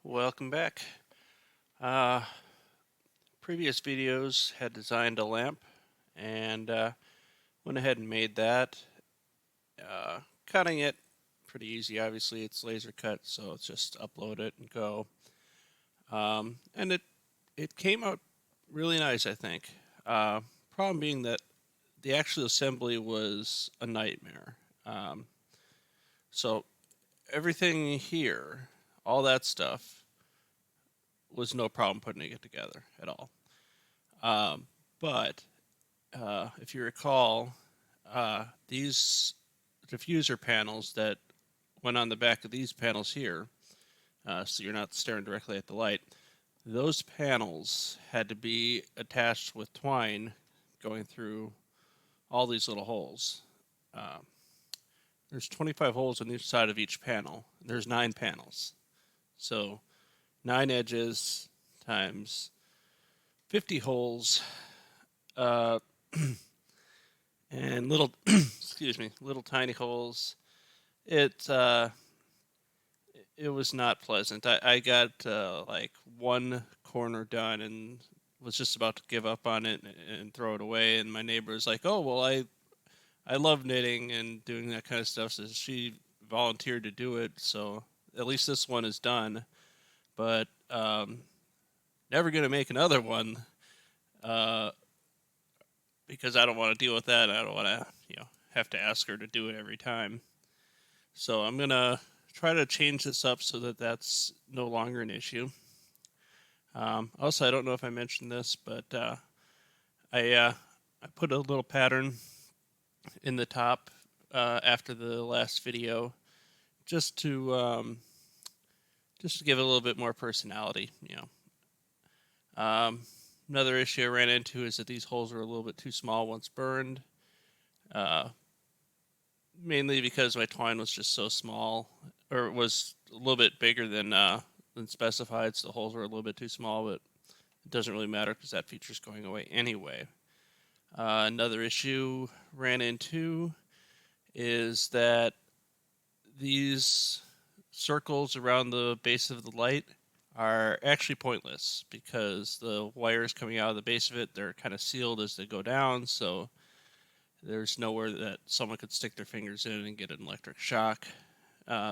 Welcome back. Uh, Previous videos had designed a lamp and went ahead and made that. Cutting it, pretty easy. Obviously, it's laser cut, so it's just upload it and go. And it came out really nice, I think. Problem being that the actual assembly was a nightmare. Um, so everything here, all that stuff, was no problem putting it together at all. Um, but if you recall, these diffuser panels that went on the back of these panels here, so you're not staring directly at the light, those panels had to be attached with twine going through all these little holes. Uh, there's 25 holes on each side of each panel. There's 9 panels. So 9 edges times 50 holes. Uh, and little excuse me, little tiny holes. It was not pleasant. I got like one corner done and was just about to give up on it and throw it away, and my neighbor was like, "Oh well, I love knitting and doing that kind of stuff," so she volunteered to do it. So at least this one is done, but never gonna make another one. Uh, because I don't want to deal with that. I don't want to, have to ask her to do it every time. So I'm gonna try to change this up so that that's no longer an issue. Also, I don't know if I mentioned this, but I put a little pattern in the top after the last video, just to just to give it a little bit more personality. Another issue I ran into is that these holes were a little bit too small once burned. Uh, Mainly because my twine was just so small, or it was a little bit bigger than specified, so the holes were a little bit too small, but it doesn't really matter because that feature's going away anyway. Another issue ran into is that these circles around the base of the light are actually pointless because the wires coming out of the base of it, they're kind of sealed as they go down, so there's nowhere that someone could stick their fingers in and get an electric shock.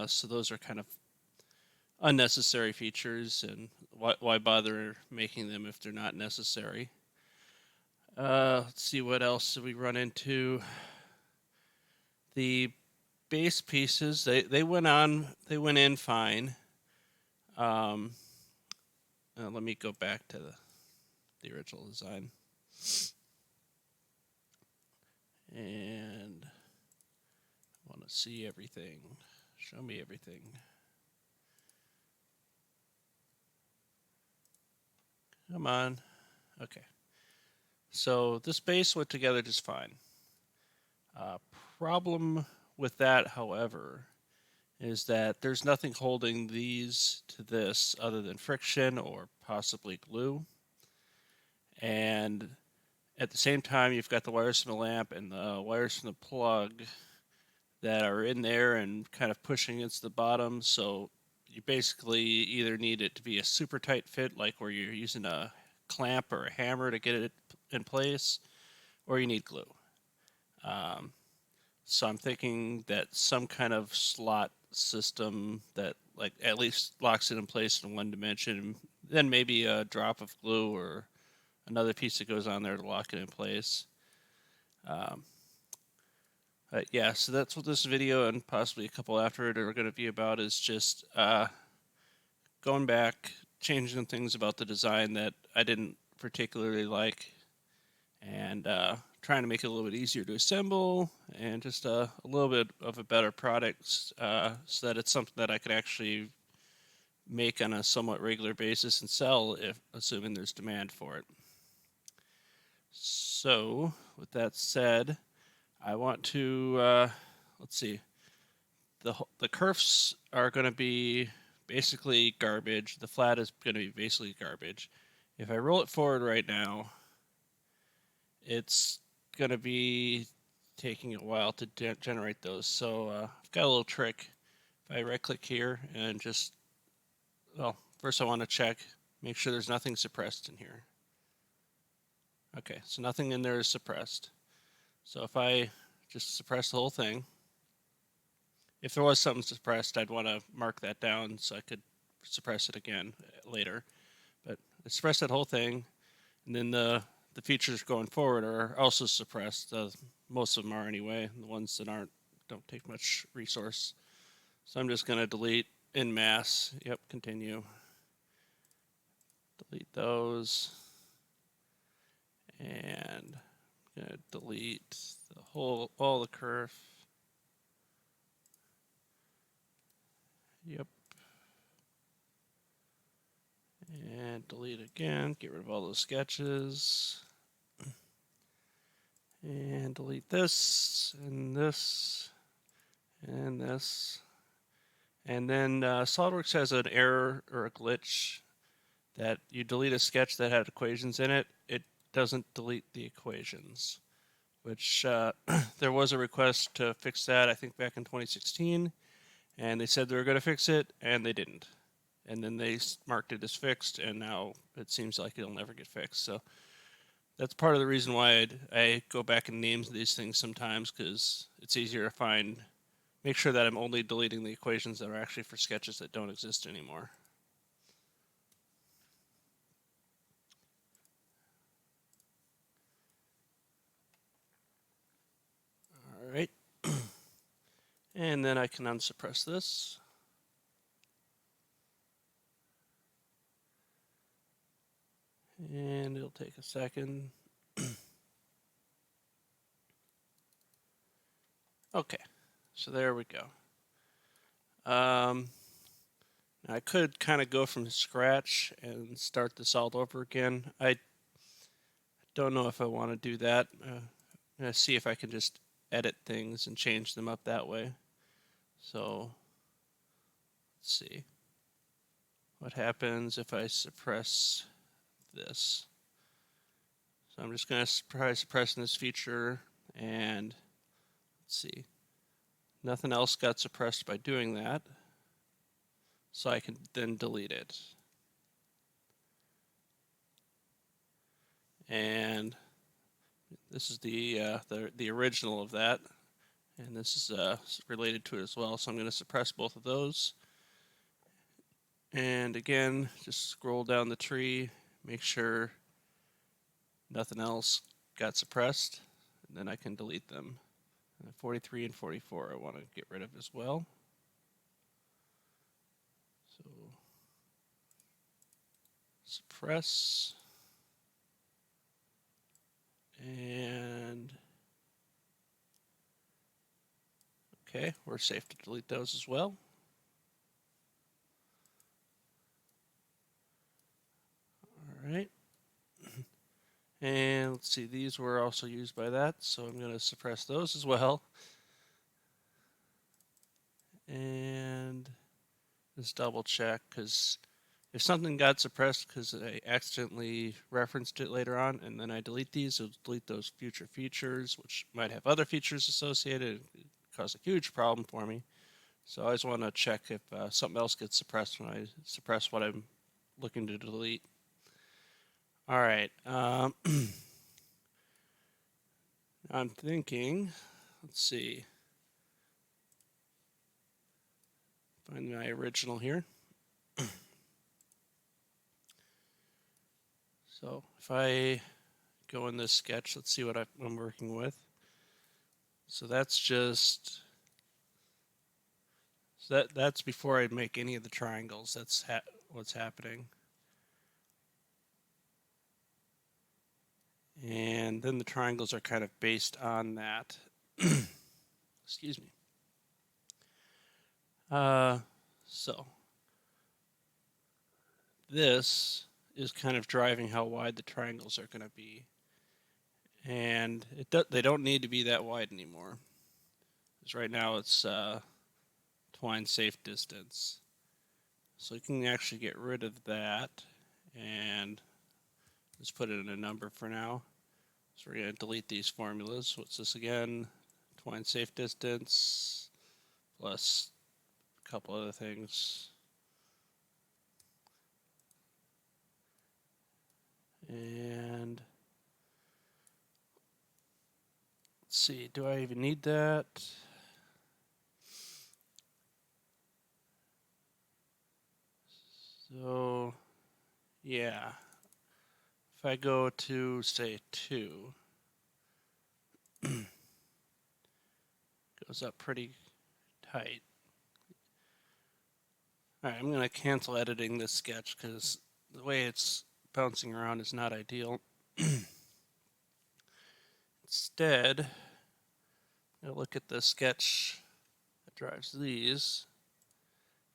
So those are kind of unnecessary features, and why bother making them if they're not necessary? Let's see, what else did we run into? The base pieces, they went in fine. Um, Let me go back to the original design. And I want to see everything. Show me everything. Come on. Okay. So this base went together just fine. Problem with that, however, is that there's nothing holding these to this other than friction or possibly glue. And at the same time, you've got the wires from the lamp and the wires from the plug that are in there and kind of pushing against the bottom. So you basically either need it to be a super tight fit, like where you're using a clamp or a hammer to get it in place, or you need glue. So I'm thinking that some kind of slot system that like at least locks it in place in one dimension, then maybe a drop of glue or another piece that goes on there to lock it in place. Yeah, so that's what this video and possibly a couple after it are going to be about, is just going back, changing things about the design that I didn't particularly like, and trying to make it a little bit easier to assemble and just a little bit of a better product so that it's something that I could actually make on a somewhat regular basis and sell, if assuming there's demand for it. So with that said, I want to let's see, the kerfs are going to be basically garbage. The flat is going to be basically garbage. If I roll it forward right now, it's going to be taking a while to generate those. So I've got a little trick. If I right click here and just, well, first I want to check, make sure there's nothing suppressed in here. Okay, so nothing in there is suppressed. So if I just suppress the whole thing, if there was something suppressed, I'd want to mark that down so I could suppress it again later. But I suppress that whole thing, and then the features going forward are also suppressed. Most of them are anyway. The ones that aren't don't take much resource. So I'm just going to delete en masse. Yep, continue. Delete those. And I'm going to delete all the curve. Yep. And delete again. Get rid of all those sketches. And delete this, and this, and this. And then SolidWorks has an error or a glitch that you delete a sketch that had equations in it. It doesn't delete the equations, which there was a request to fix that, I think, back in 2016. And they said they were going to fix it, and they didn't. And then they marked it as fixed, and now it seems like it'll never get fixed. So that's part of the reason why I go back and name these things sometimes, because it's easier to find, make sure that I'm only deleting the equations that are actually for sketches that don't exist anymore. All right. And then I can unsuppress this. And it'll take a second. Okay, so there we go. I could kind of go from scratch and start this all over again. I don't know if I want to do that. I'm going to see if I can just edit things and change them up that way. So let's see what happens if I suppress this. So I'm just going to try suppressing this feature, and let's see. Nothing else got suppressed by doing that, so I can then delete it. And this is the original of that, and this is related to it as well. So I'm going to suppress both of those. And again, just scroll down the tree, make sure nothing else got suppressed, and then I can delete them. And 43 and 44 I want to get rid of as well. So suppress, and okay, we're safe to delete those as well. All right. And let's see, these were also used by that, so I'm going to suppress those as well. And just double check, because if something got suppressed because I accidentally referenced it later on, and then I delete these, it'll delete those future features, which might have other features associated. It cause a huge problem for me. So I always want to check if something else gets suppressed when I suppress what I'm looking to delete. All right. I'm thinking, let's see. Find my original here. So if I go in this sketch, let's see what I'm working with. So that's just, so that's before I make any of the triangles. That's what's happening. And then the triangles are kind of based on that. Excuse me. So this is kind of driving how wide the triangles are going to be. And they don't need to be that wide anymore. Because right now it's Twine safe distance. So you can actually get rid of that and just put it in a number for now. So we're going to delete these formulas. What's this again? Twine safe distance plus a couple other things. And let's see, do I even need that? So, yeah. If I go to, say, 2, goes up pretty tight. Alright, I'm going to cancel editing this sketch because the way it's bouncing around is not ideal. Instead, I'll look at the sketch that drives these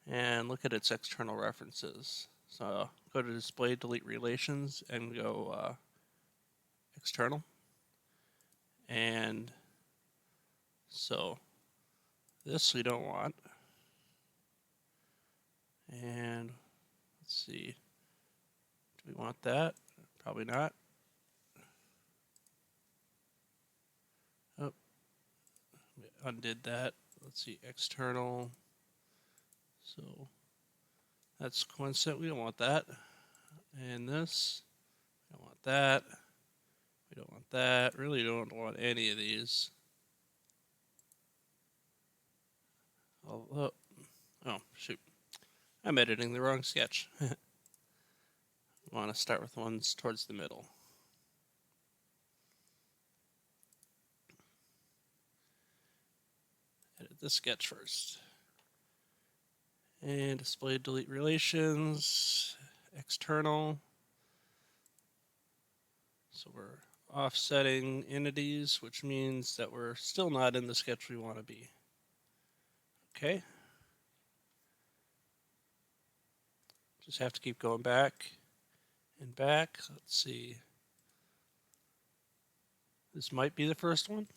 and look at its external references. So go to display, delete relations, and go external. And so this we don't want. And let's see, do we want that? Probably not. Oh, we undid that. Let's see, external. So that's coincident. We don't want that. And this, we don't want that. We don't want that. Really don't want any of these. Although, oh, shoot. I'm editing the wrong sketch. I want to start with ones towards the middle. Edit this sketch first. And display, delete relations, external. So we're offsetting entities, which means that we're still not in the sketch we want to be. Okay. Just have to keep going back and back. Let's see. This might be the first one.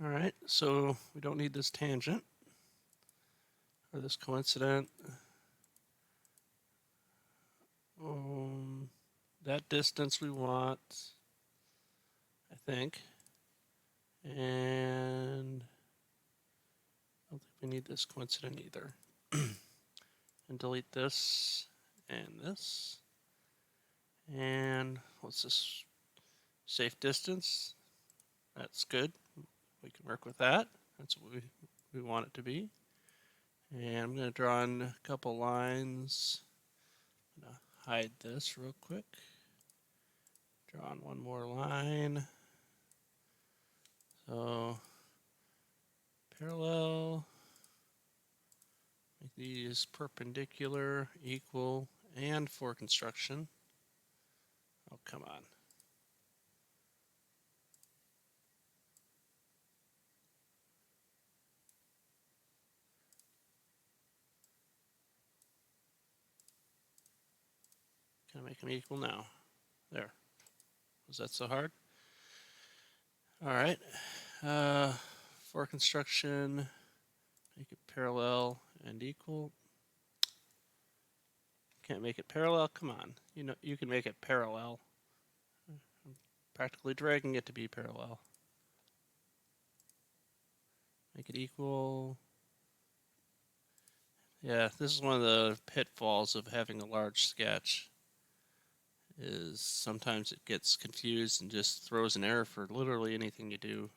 All right, so we don't need this tangent or this coincident. That distance we want, I think. And I don't think we need this coincident either. And delete this and this. And what's this? Safe distance. That's good. We can work with that. That's what we want it to be. And I'm going to draw in a couple lines. I'm going to hide this real quick. Draw on one more line. So parallel. Make these perpendicular, equal, and for construction. Oh, come on. Can I make them equal now? There. Was that so hard? All right. For construction, make it parallel and equal. Can't make it parallel? Come on. You know you can make it parallel. I'm practically dragging it to be parallel. Make it equal. Yeah, this is one of the pitfalls of having a large sketch. Is sometimes it gets confused and just throws an error for literally anything you do.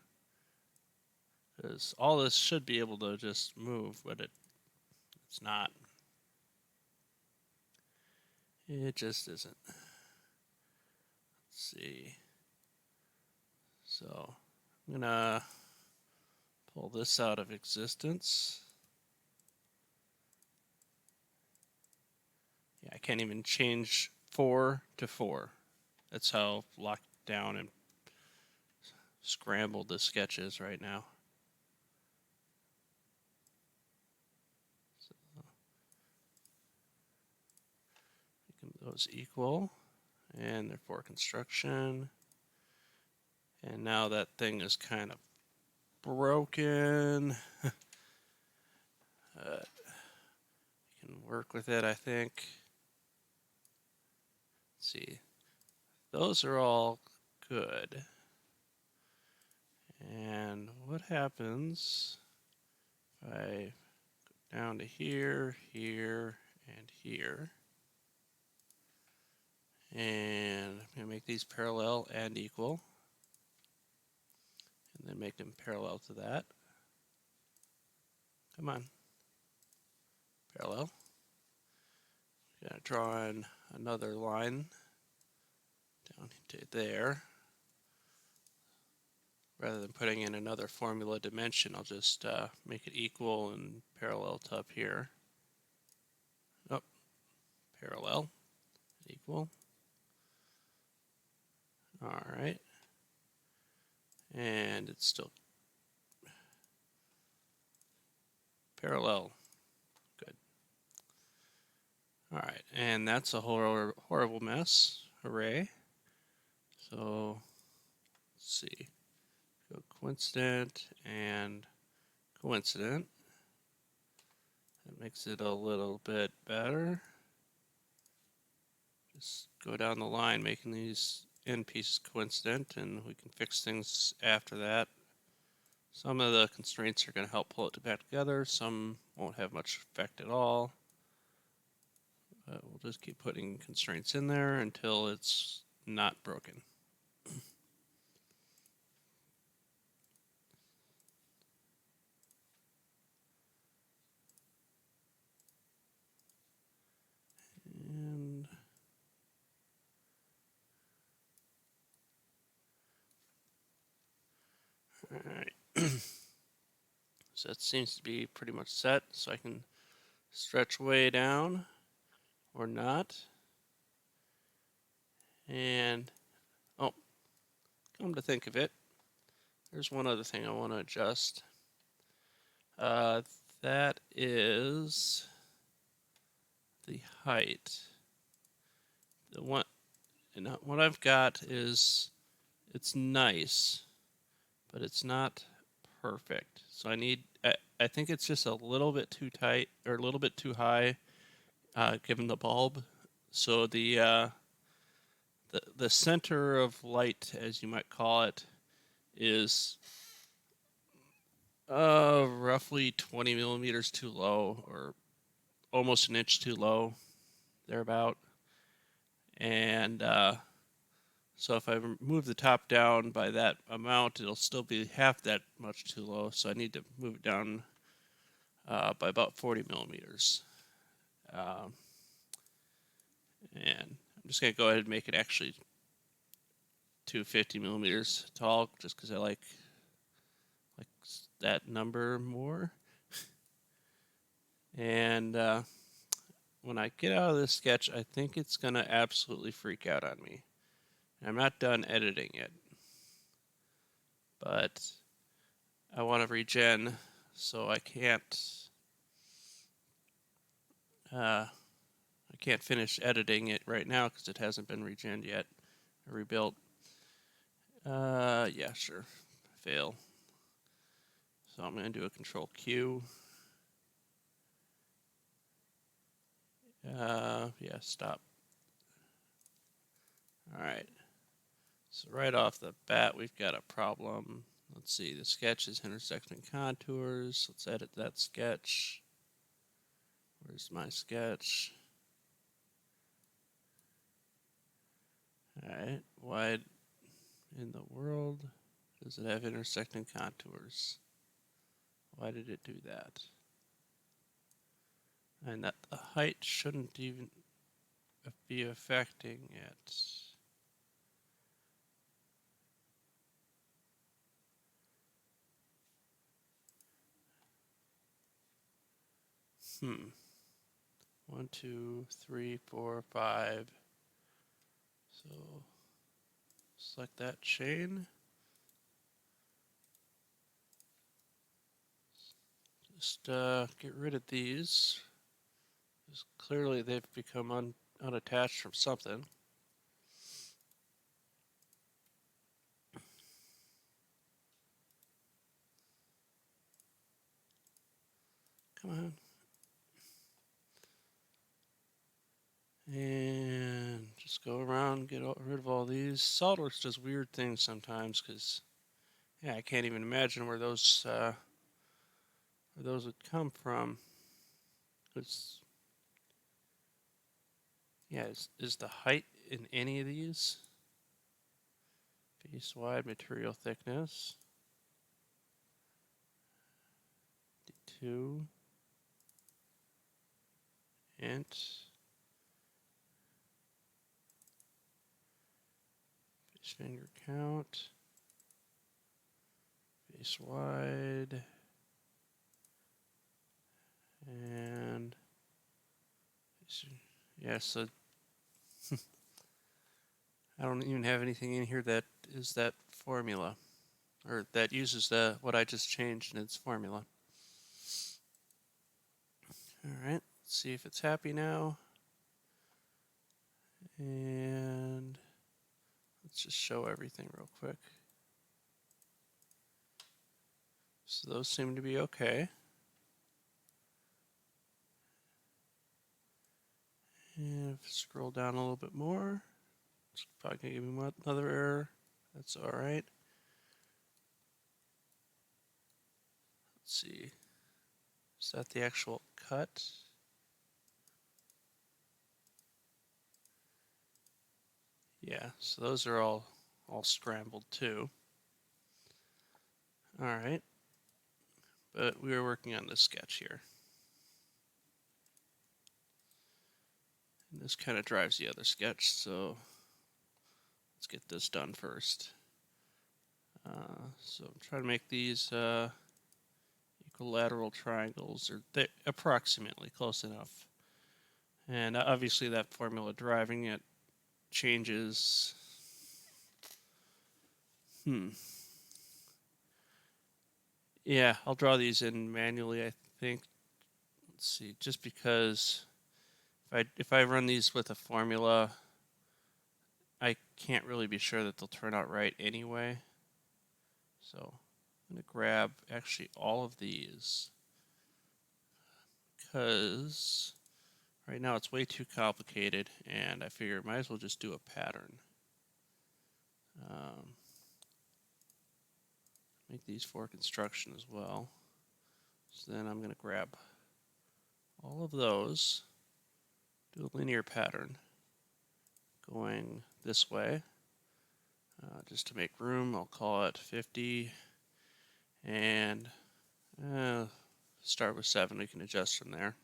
Because all this should be able to just move, but it's not. It just isn't. Let's see. So I'm gonna pull this out of existence. Yeah, I can't even change 4 to 4. That's how locked down and scrambled the sketch is right now. So making those equal, and they're for construction. And now that thing is kind of broken. You can work with it, I think. Let's see. Those are all good. And what happens if I go down to here, here, and here? And I'm going to make these parallel and equal. And then make them parallel to that. Come on. Parallel. I'm going to draw in another line down to there. Rather than putting in another formula dimension, I'll just make it equal and parallel to up here. Oh, parallel, equal. All right. And it's still parallel. Good. All right, and that's a horrible mess. Hooray. So, let's see. Go coincident and coincident. That makes it a little bit better. Just go down the line making these end pieces coincident, and we can fix things after that. Some of the constraints are going to help pull it back together. Some won't have much effect at all. But we'll just keep putting constraints in there until it's not broken. And all right. So that seems to be pretty much set, so I can stretch way down or not. And, oh, come to think of it, there's one other thing I want to adjust. That is the height. The one, and what I've got is, it's nice, but it's not perfect. So I think it's just a little bit too tight, or a little bit too high, given the bulb. So the center of light, as you might call it, is roughly 20 millimeters too low, or almost an inch too low, thereabout. And so if I move the top down by that amount, it'll still be half that much too low. So I need to move it down by about 40 millimeters. And I'm just going to go ahead and make it actually 250 millimeters tall, just because I like that number more. And when I get out of this sketch, I think it's going to absolutely freak out on me. I'm not done editing it, but I want to regen, so I can't finish editing it right now because it hasn't been regened yet, or rebuilt. Yeah, sure, fail. So I'm going to do a Control Q. Yeah, stop. All right. So right off the bat, we've got a problem. Let's see, the sketch is intersecting contours. Let's edit that sketch. Where's my sketch? All right, why in the world does it have intersecting contours? Why did it do that? And that the height shouldn't even be affecting it. Hmm. 1, 2, 3, 4, 5. So select that chain. Just get rid of these. Because clearly they've become unattached from something. Come on. And just go around, get rid of all these. SolidWorks does weird things sometimes because, yeah, I can't even imagine where those would come from. It's, yeah, is the height in any of these. Face wide material thickness. D2. Int. Face finger count. Face wide. And yeah, so I don't even have anything in here that is that formula, or that uses the what I just changed in its formula. All right, let's see if it's happy now. And let's just show everything real quick. So those seem to be okay. And if I scroll down a little bit more, it's probably going to give me another error. That's all right. Let's see. Is that the actual cut? Yeah, so those are all scrambled too. All right. But we were working on this sketch here. And this kind of drives the other sketch, so let's get this done first. So I'm trying to make these equilateral triangles, or they're approximately close enough. And obviously that formula driving it changes. Yeah, I'll draw these in manually, I think. Let's see, just because if I run these with a formula, I can't really be sure that they'll turn out right anyway. So I'm going to grab actually all of these, because right now it's way too complicated, and I figure I might as well just do a pattern. Make these for construction as well. So then I'm going to grab all of those, do a linear pattern going this way. Just to make room, I'll call it 50, and start with 7. We can adjust from there.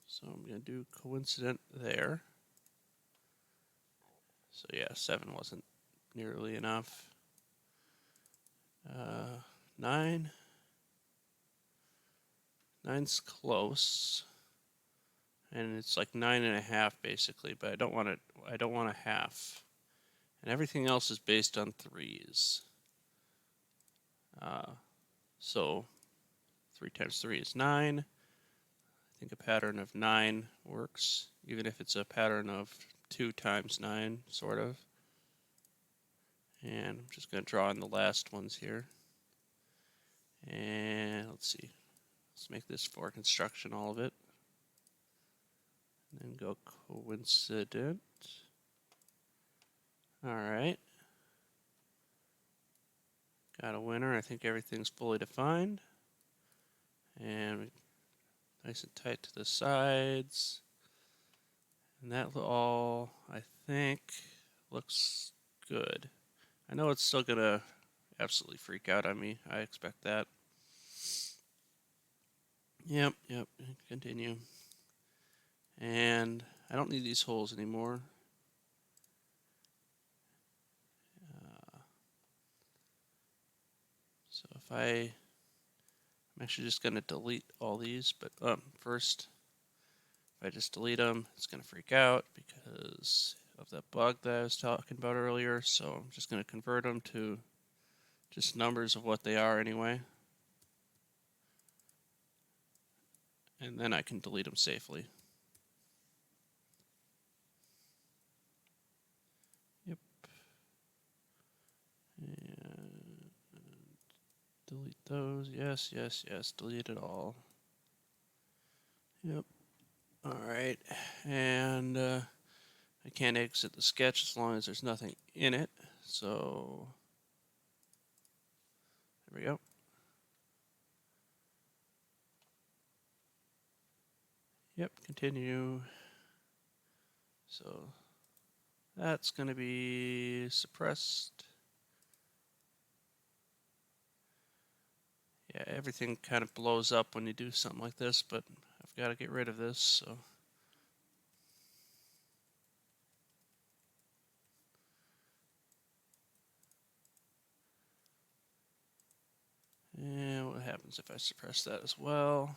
So I'm going to do coincident there. So yeah, 7 wasn't nearly enough. 9. 9's close, and it's like 9.5 basically, but I don't want a half. And everything else is based on 3s. So 3 times 3 is 9. I think a pattern of 9 works, even if it's a pattern of 2 times 9, sort of. And I'm just going to draw in the last ones here. And let's see. Let's make this for construction, all of it. And then go coincident. All right. Got a winner. I think everything's fully defined. And nice and tight to the sides. And that all, I think, looks good. I know it's still going to absolutely freak out on me. I expect that. Yep, continue. And I don't need these holes anymore. So if I'm actually just going to delete all these, but first, if I just delete them, it's going to freak out because of that bug that I was talking about earlier. So I'm just going to convert them to just numbers of what they are anyway. And then I can delete them safely. Yep. And delete those. Yes, delete it all. Yep. All right. And I can't exit the sketch as long as there's nothing in it. So there we go. Yep, continue. So that's going to be suppressed. Yeah, everything kind of blows up when you do something like this, but I've got to get rid of this, so. And what happens if I suppress that as well?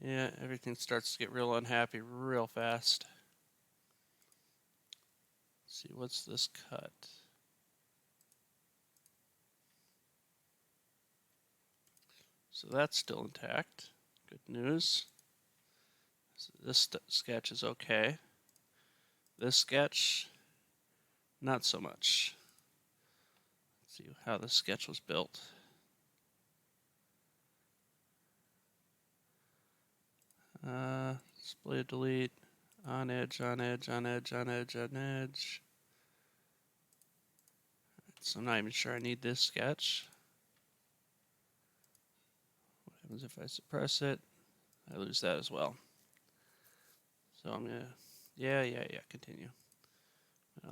Yeah, everything starts to get real unhappy real fast. Let's see, what's this cut? So that's still intact. Good news. So this sketch is okay. This sketch, not so much. Let's see how this sketch was built. Split delete, on edge, on edge, on edge, on edge, on edge. So I'm not even sure I need this sketch. What happens if I suppress it? I lose that as well. So I'm gonna, yeah, continue.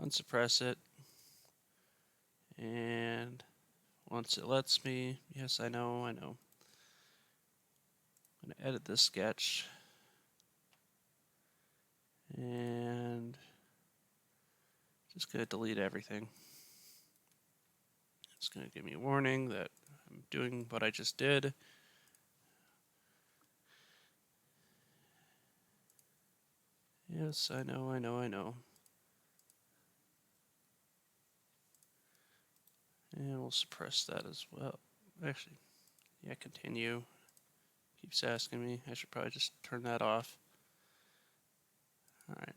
Unsuppress it. And once it lets me, yes, I know. I'm gonna edit this sketch. And just gonna delete everything. It's gonna give me a warning that I'm doing what I just did. Yes, I know. And we'll suppress that as well. Actually, yeah, continue. Keeps asking me. I should probably just turn that off. Alright.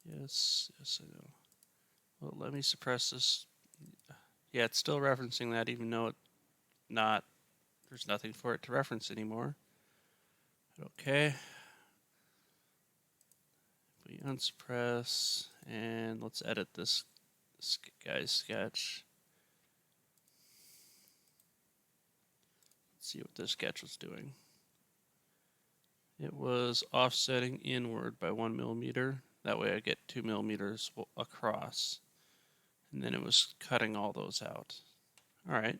Yes, I know. Well, let me suppress this. Yeah, it's still referencing that even though there's nothing for it to reference anymore. Okay. We unsuppress, and let's edit this guy's sketch. Let's see what this sketch was doing. It was offsetting inward by 1 millimeter. That way I get 2 millimeters across. And then it was cutting all those out. All right.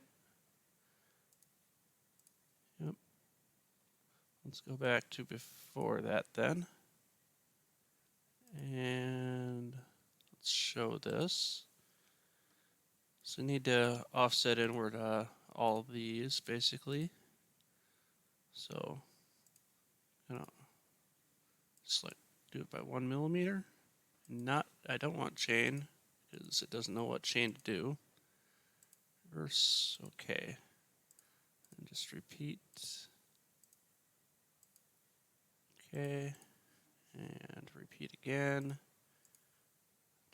Yep. Let's go back to before that then. And let's show this. So we need to offset inward all of these basically. So just like do it by 1 millimeter. I don't want chain because it doesn't know what chain to do. Reverse, okay. And just repeat. Okay. And repeat again.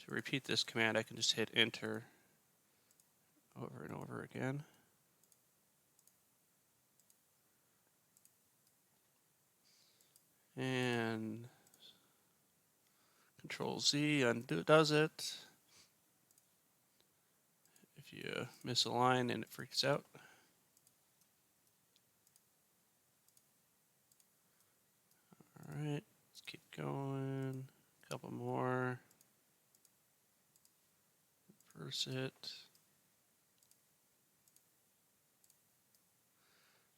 To repeat this command, I can just hit enter over and over again. And Control Z does it. If you miss a line and it freaks out. Alright, let's keep going. A couple more. Reverse it.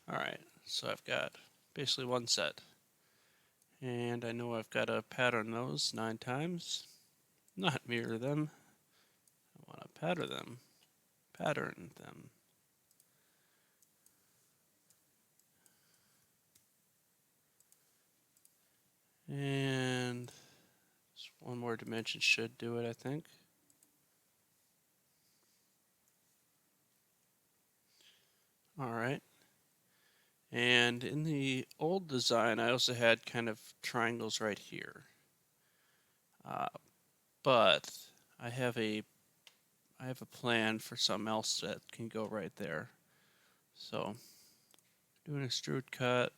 Alright, so I've got basically one set. And I know I've got to pattern those 9 times. Not mirror them. I want to pattern them. And just one more dimension should do it, I think. Alright. And in the old design, I also had kind of triangles right here. But I have a plan for something else that can go right there. So do an extrude cut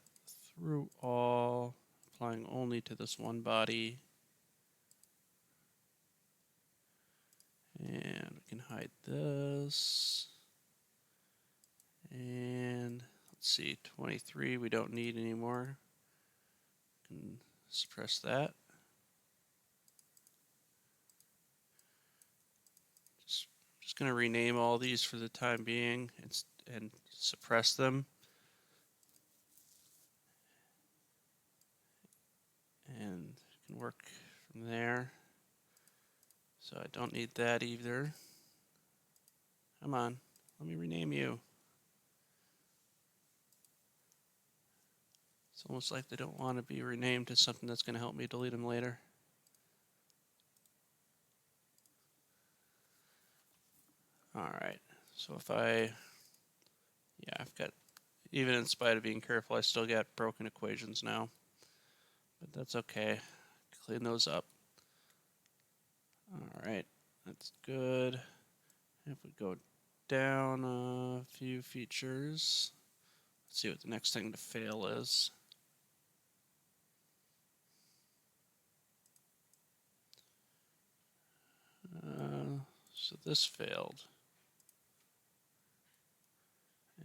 through all, applying only to this one body. And we can hide this. And let's see, 23 we don't need anymore. Can suppress that. going to rename all these for the time being and suppress them. And can work from there. So I don't need that either. Come on, let me rename you. It's almost like they don't want to be renamed to something that's going to help me delete them later. Alright, so if I've got, even in spite of being careful, I still got broken equations now. But that's okay. Clean those up. Alright, that's good. If we go down a few features, let's see what the next thing to fail is. So this failed.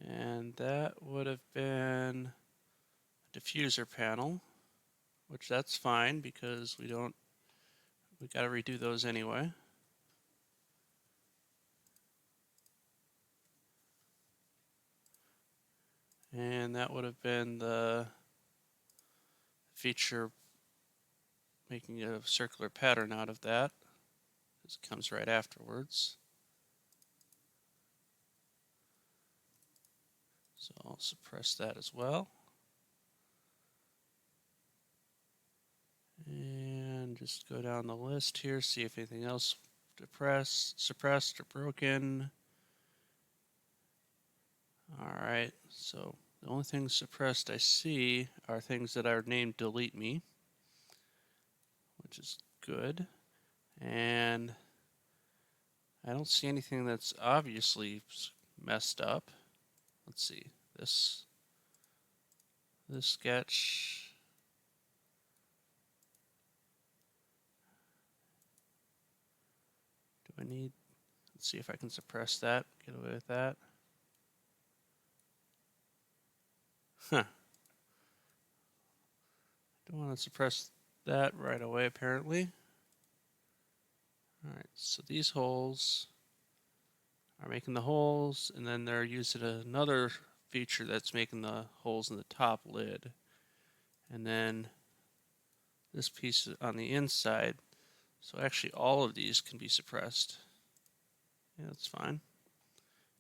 And that would have been a diffuser panel, which that's fine because we got to redo those anyway. And that would have been the feature making a circular pattern out of that. This comes right afterwards. So I'll suppress that as well. And just go down the list here, see if anything else suppressed or broken. Alright, so the only things suppressed I see are things that are named delete me, which is good. And I don't see anything that's obviously messed up. Let's see, this sketch. Let's see if I can suppress that, get away with that. Huh. Don't want to suppress that right away, apparently. Alright, so these holes are making the holes, and then they're using another feature that's making the holes in the top lid. And then this piece on the inside. So actually all of these can be suppressed. Yeah, that's fine.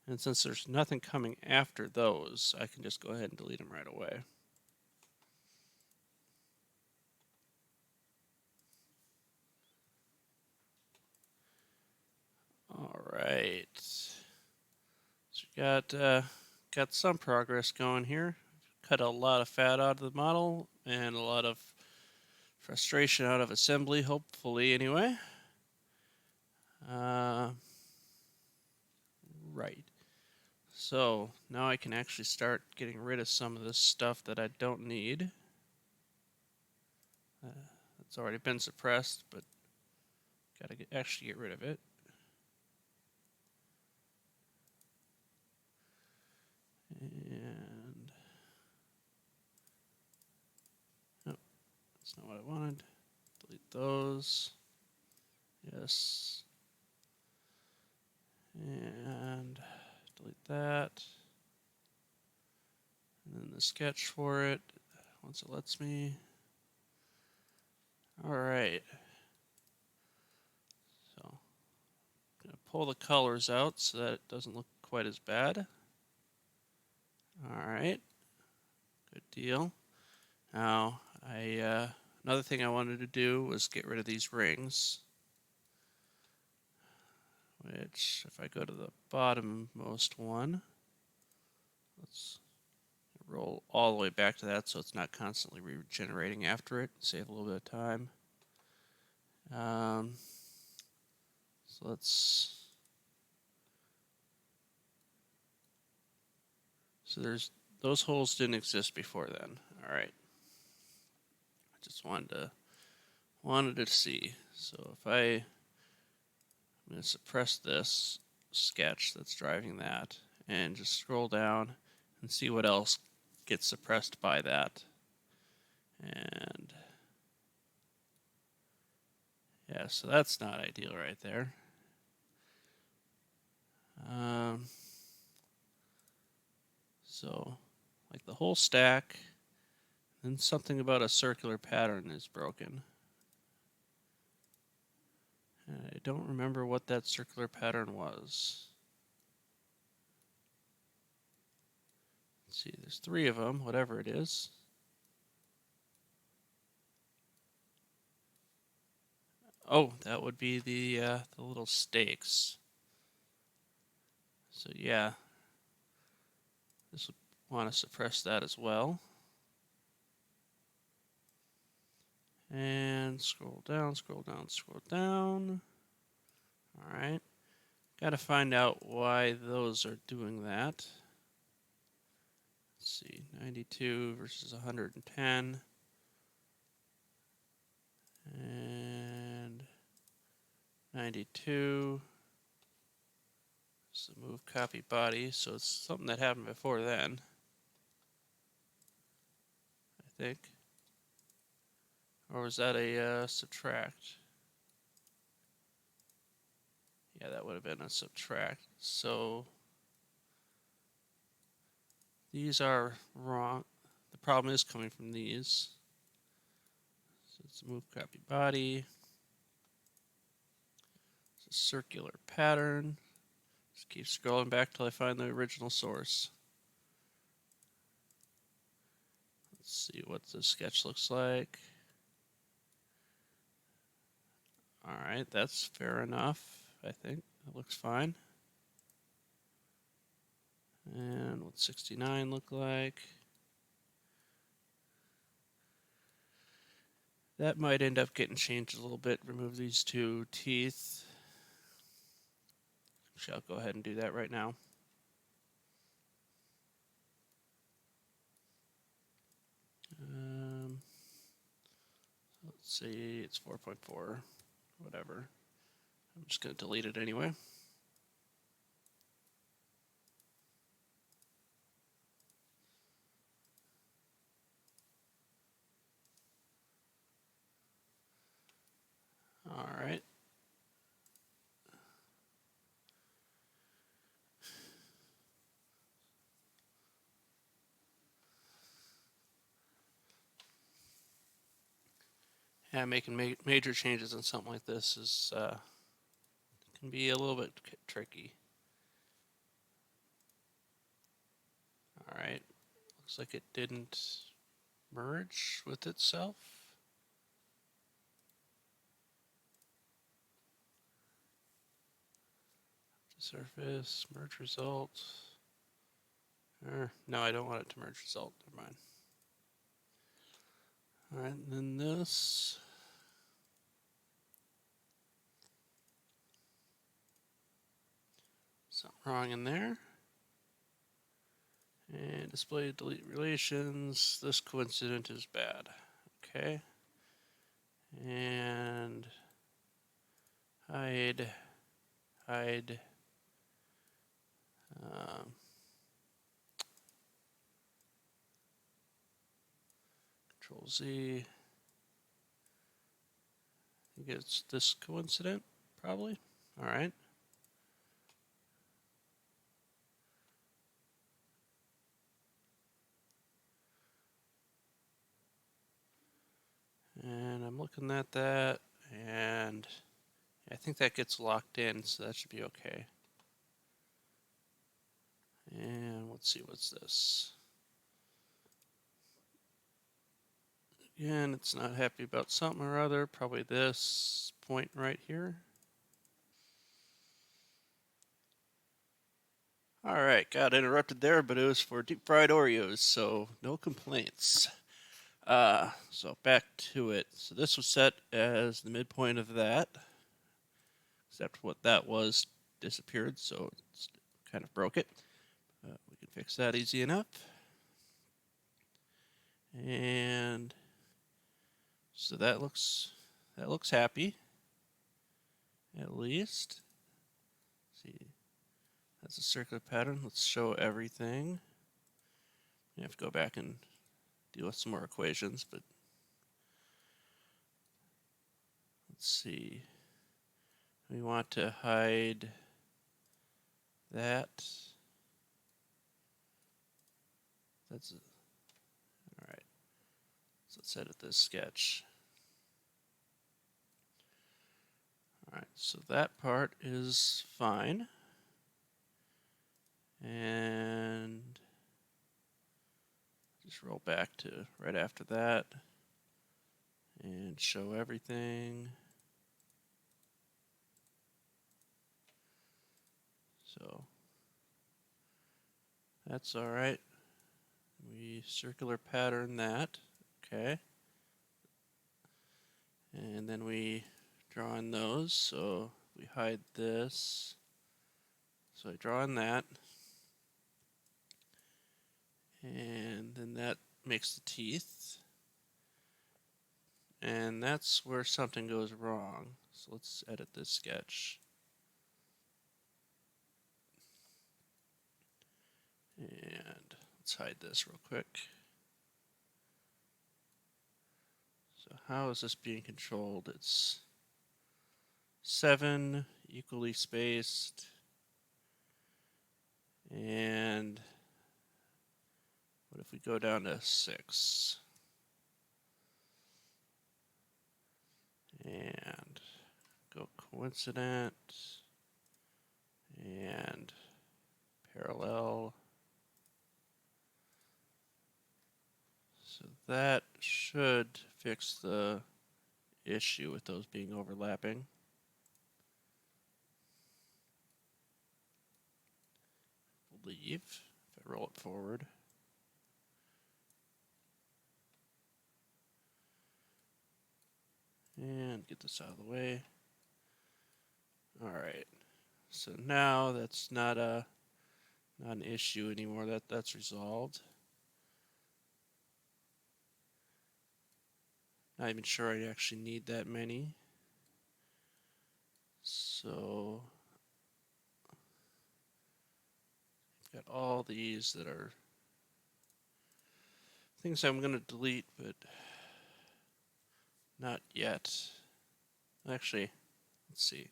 And since there's nothing coming after those, I can just go ahead and delete them right away. Alright. So we got some progress going here. Cut a lot of fat out of the model and a lot of frustration out of assembly, hopefully anyway. Right. So now I can actually start getting rid of some of this stuff that I don't need. It's already been suppressed, but gotta actually get rid of it. And nope, that's not what I wanted. Delete those. Yes. And delete that. And then the sketch for it, once it lets me. Alright. So, I'm going to pull the colors out so that it doesn't look quite as bad. Alright. Good deal. Now, another thing I wanted to do was get rid of these rings. Which, if I go to the bottommost one, let's roll all the way back to that so it's not constantly regenerating after it. Save a little bit of time. So those holes didn't exist before then. All right. I just wanted to see. So if I'm going to suppress this sketch that's driving that and just scroll down and see what else gets suppressed by that. And yeah, so that's not ideal right there. So, like the whole stack, then something about a circular pattern is broken. And I don't remember what that circular pattern was. Let's see, there's 3 of them, whatever it is. Oh, that would be the little stakes. So yeah, this would want to suppress that as well. And scroll down, scroll down, scroll down. All right. Got to find out why those are doing that. Let's see, 92 versus 110. And 92. So move copy body. So it's something that happened before then, I think. Or was that a subtract? Yeah, that would have been a subtract. So these are wrong. The problem is coming from these. So let's move copy body. It's a circular pattern. Just keep scrolling back till I find the original source. Let's see what the sketch looks like. Alright, that's fair enough, I think. That looks fine. And what's 69 look like? That might end up getting changed a little bit. Remove these 2 teeth. Actually, I'll go ahead and do that right now. Let's see, it's 4.4, whatever. I'm just going to delete it anyway. All right. Yeah, making major changes in something like this is can be a little bit tricky. All right, looks like it didn't merge with itself. Surface, merge result. No, I don't want it to merge result. Never mind. All right, and then this. Something wrong in there. And display delete relations. This coincident is bad. Okay. And hide. Control Z. I think it's this coincident, probably. All right. And I'm looking at that, and I think that gets locked in, so that should be okay. And let's see, what's this? Again, it's not happy about something or other, probably this point right here. All right, got interrupted there, but it was for deep fried Oreos, so no complaints. So back to it. So this was set as the midpoint of that, except what that was disappeared, so it's kind of broke it. We can fix that easy enough. And so that looks happy, at least. Let's see, that's a circular pattern. Let's show everything. I have to go back and deal with some more equations, but let's see. We want to hide that. That's it. All right. So let's edit this sketch. All right, so that part is fine. And just roll back to right after that and show everything. So that's all right. We circular pattern that. Okay. And then we draw in those. So we hide this. So I draw in that. And then that makes the teeth. And that's where something goes wrong. So let's edit this sketch. And let's hide this real quick. So how is this being controlled? It's 7 equally spaced. And what if we go down to 6? And go coincident and parallel. So that should fix the issue with those being overlapping. Leave if I roll it forward. And get this out of the way. All right. So now that's not an issue anymore. That's resolved. Not even sure I actually need that many. So I've got all these that are things I'm going to delete, but not yet. Actually, let's see.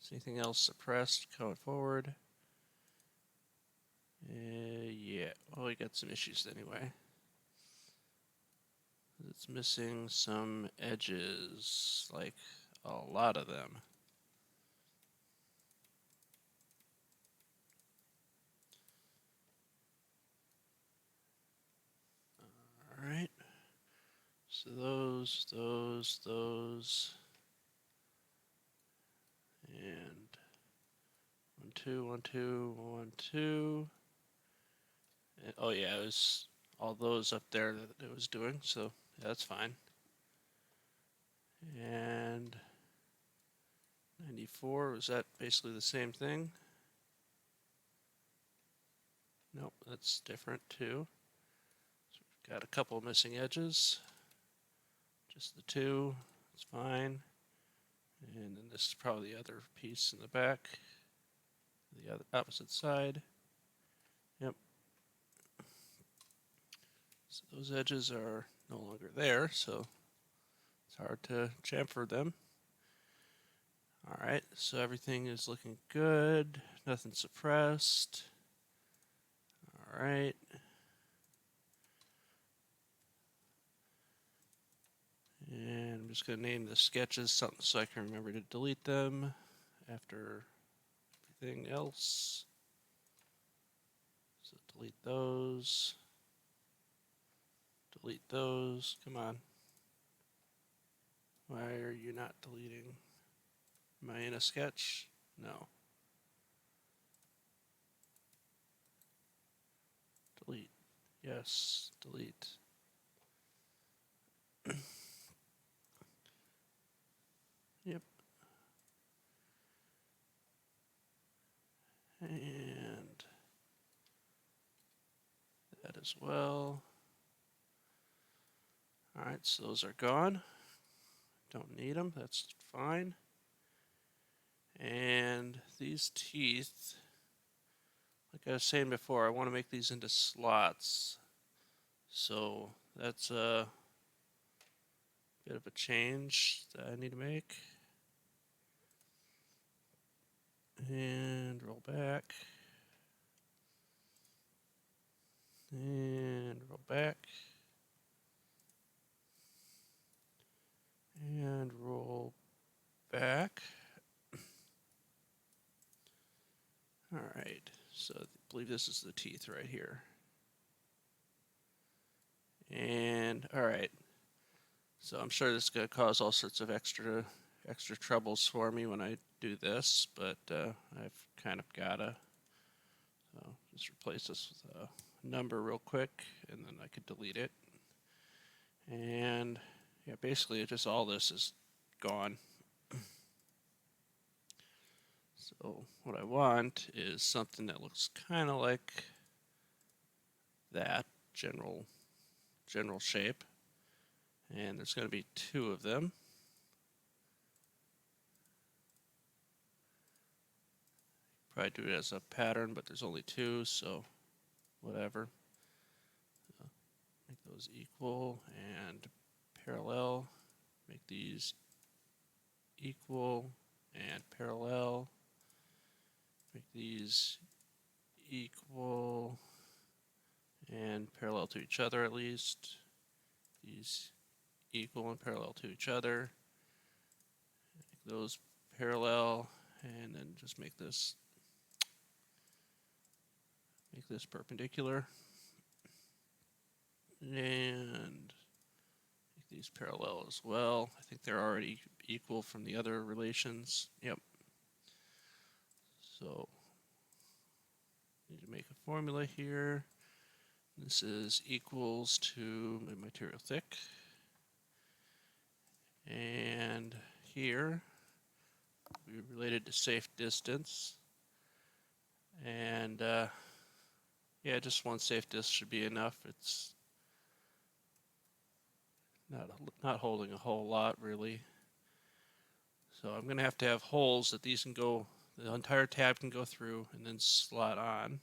Is anything else suppressed going forward? Yeah. Oh, we got some issues anyway. It's missing some edges, like a lot of them. All right. So those, and 1, 2, 1, 2, 1, 2. And, oh yeah, it was all those up there that it was doing, so yeah, that's fine. And 94, was that basically the same thing? Nope, that's different too. So we've got a couple missing edges. Just the 2, it's fine. And then this is probably the other piece in the back, the other opposite side. Yep. So those edges are no longer there, so it's hard to chamfer them. All right, so everything is looking good. Nothing suppressed. All right. And I'm just going to name the sketches something so I can remember to delete them after everything else. So delete those. Delete those. Come on. Why are you not deleting? Am I in a sketch? No. Delete. Yes, delete. Yep. And that as well. All right, so those are gone. Don't need them, that's fine. And these teeth, like I was saying before, I want to make these into slots. So that's a bit of a change that I need to make. And roll back. And So I believe this is the teeth right here. And all right, so I'm sure this is going to cause all sorts of extra troubles for me when I do this, but I've kind of gotta. So just replace this with a number real quick, and then I could delete it. And yeah, basically it just all this is gone. So what I want is something that looks kind of like that general shape, and there's going to be two of them. Probably do it as a pattern, but there's only two, so whatever. Make those equal and parallel. Make these equal and parallel. Make these equal and parallel to each other at least. These equal and parallel to each other. Make those parallel, and then just make this perpendicular. And make these parallel as well. I think they're already equal from the other relations. Yep. So need to make a formula here. This is equals to my material thick. And here we related to safe distance. And yeah, just one safe distance should be enough. It's not holding a whole lot really. So I'm going to have holes that these can go, the entire tab can go through and then slot on.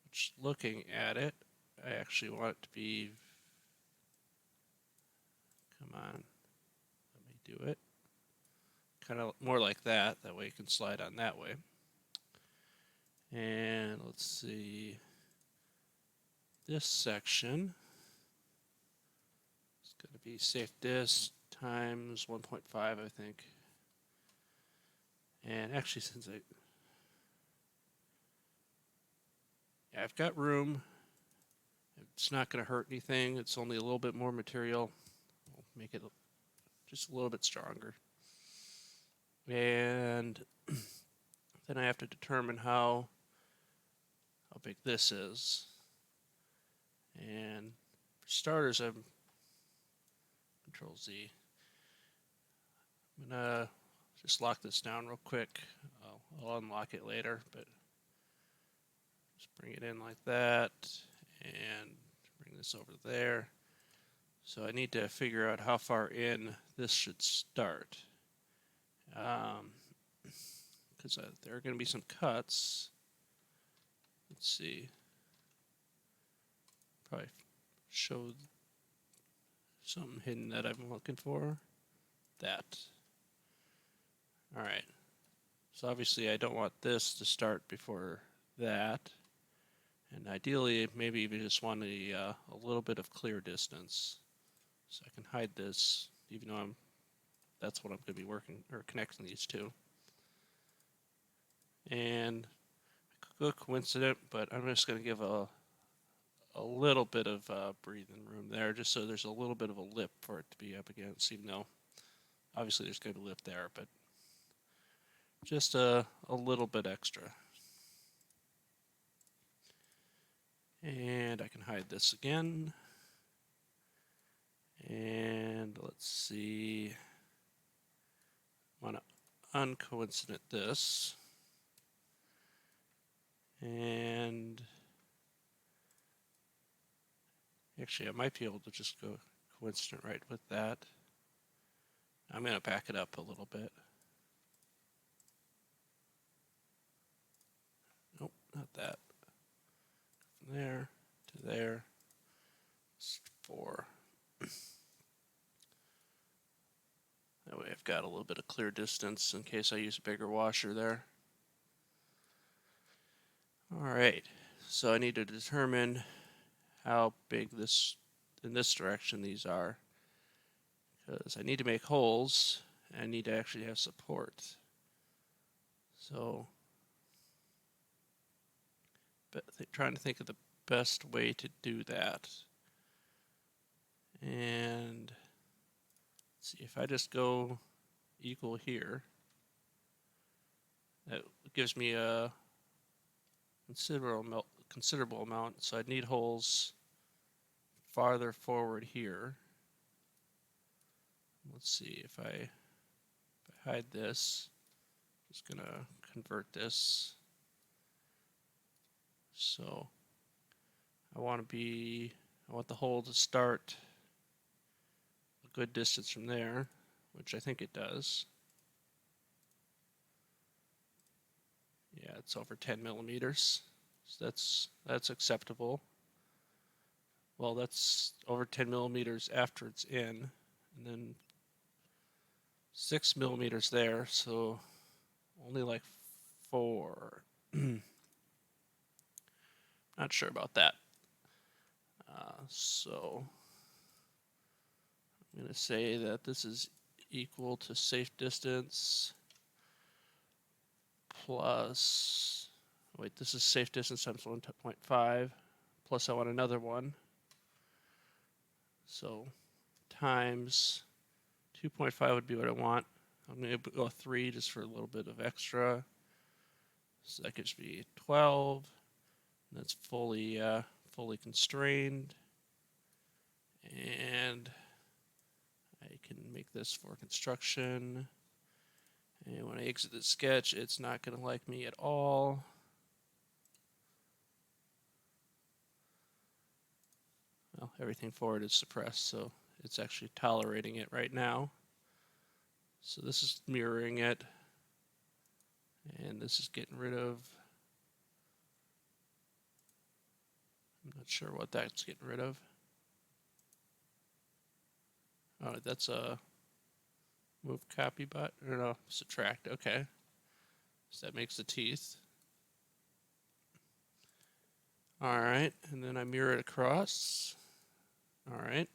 Which, looking at it, I actually want it to be, come on, let me do it. Kind of more like that, that way you can slide on that way. And let's see, this section is going to be safe dist times 1.5, I think. And actually, since I've got room, it's not going to hurt anything. It's only a little bit more material. We'll make it just a little bit stronger. And then I have to determine how big this is. And for starters, I'm Control Z. I'm gonna just lock this down real quick. I'll unlock it later, but just bring it in like that and bring this over there. So I need to figure out how far in this should start. Because there are going to be some cuts. Let's see. Probably show something hidden that I'm looking for. That. Alright. So obviously I don't want this to start before that. And ideally, maybe even just want a little bit of clear distance. So I can hide this, even though that's what I'm going to be working, or connecting these two. And I could go coincident, but I'm just going to give a little bit of breathing room there, just so there's a little bit of a lip for it to be up against, even though obviously there's going to be a lip there, but just a little bit extra. And I can hide this again. And let's see. I want to uncoincident this. And actually, I might be able to just go coincident right with that. I'm going to back it up a little bit. Nope, not that. From there to there. It's 4. That way I've got a little bit of clear distance in case I use a bigger washer there. Alright, so I need to determine how big this, in this direction, these are. Because I need to make holes, and I need to actually have support. So trying to think of the best way to do that. And let's see, if I just go equal here, that gives me a considerable amount. So I'd need holes farther forward here. Let's see, if I hide this, I'm just gonna convert this. So I want the hole to start a good distance from there, which I think it does. Yeah, it's over 10 millimeters. So that's acceptable. Well, that's over 10 millimeters after it's in, and then 6 millimeters there, so only like 4. Not sure about that. So I'm going to say that this is equal to safe distance plus, wait, this is safe distance times 1.5, plus I want another one. So times 2.5 would be what I want. I'm going to go 3 just for a little bit of extra. So that gives me 12. That's fully constrained. And I can make this for construction. And when I exit the sketch, it's not going to like me at all. Well, everything forward is suppressed, so it's actually tolerating it right now. So this is mirroring it. And this is getting rid of, I'm not sure what that's getting rid of. Oh, that's a move copy button, or no, subtract, okay. So that makes the teeth. All right, and then I mirror it across. All right.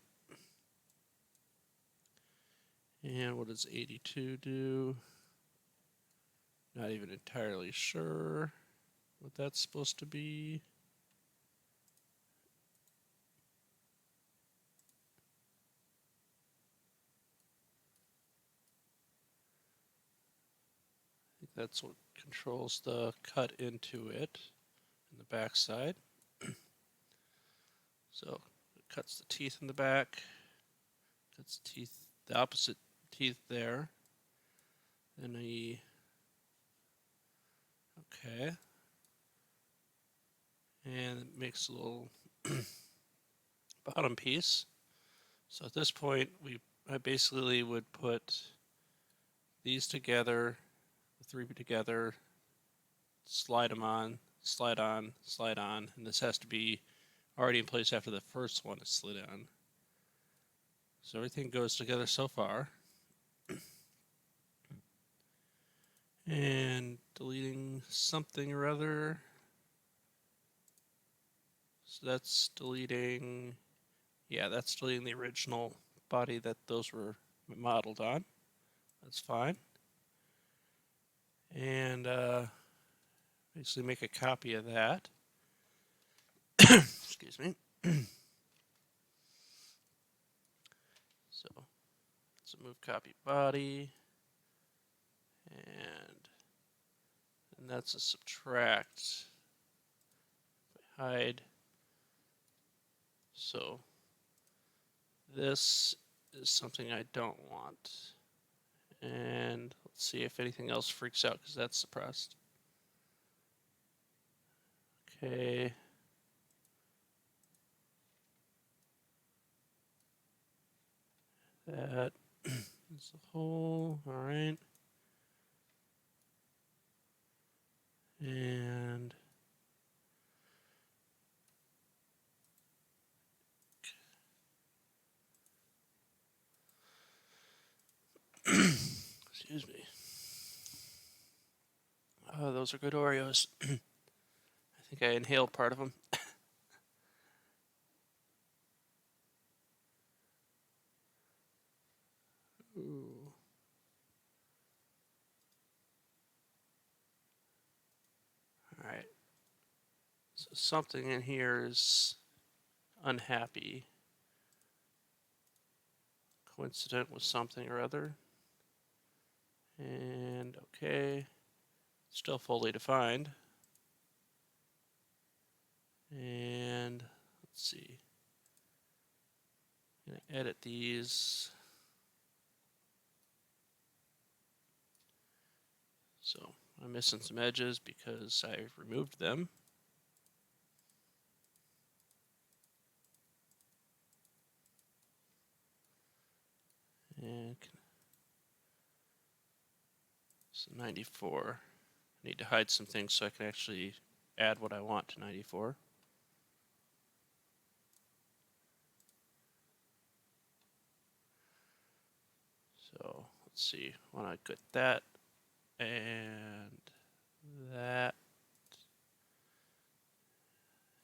And what does 82 do? Not even entirely sure what that's supposed to be. I think that's what controls the cut into it in the back side. So it cuts the teeth in the back, cuts the teeth, the opposite teeth there. Then okay. And it makes a little bottom piece. So at this point, I basically would put these together, the 3 together, slide them on, slide on, slide on, and this has to be already in place after the first one is slid on. So everything goes together so far. And deleting something or other. So that's deleting, yeah, that's deleting the original body that those were modeled on. That's fine. And basically make a copy of that. Excuse me. So it's a move copy body. And that's a subtract. Hide. So this is something I don't want. And let's see if anything else freaks out because that's suppressed. Okay. That is the whole. All right. And excuse me. Oh, those are good Oreos. I think I inhaled part of them. Ooh. All right. So something in here is unhappy, coincident with something or other. And okay, still fully defined. And let's see, I'm gonna edit these. So I'm missing some edges because I removed them. And so 94. I need to hide some things so I can actually add what I want to 94. So let's see, when I get that and that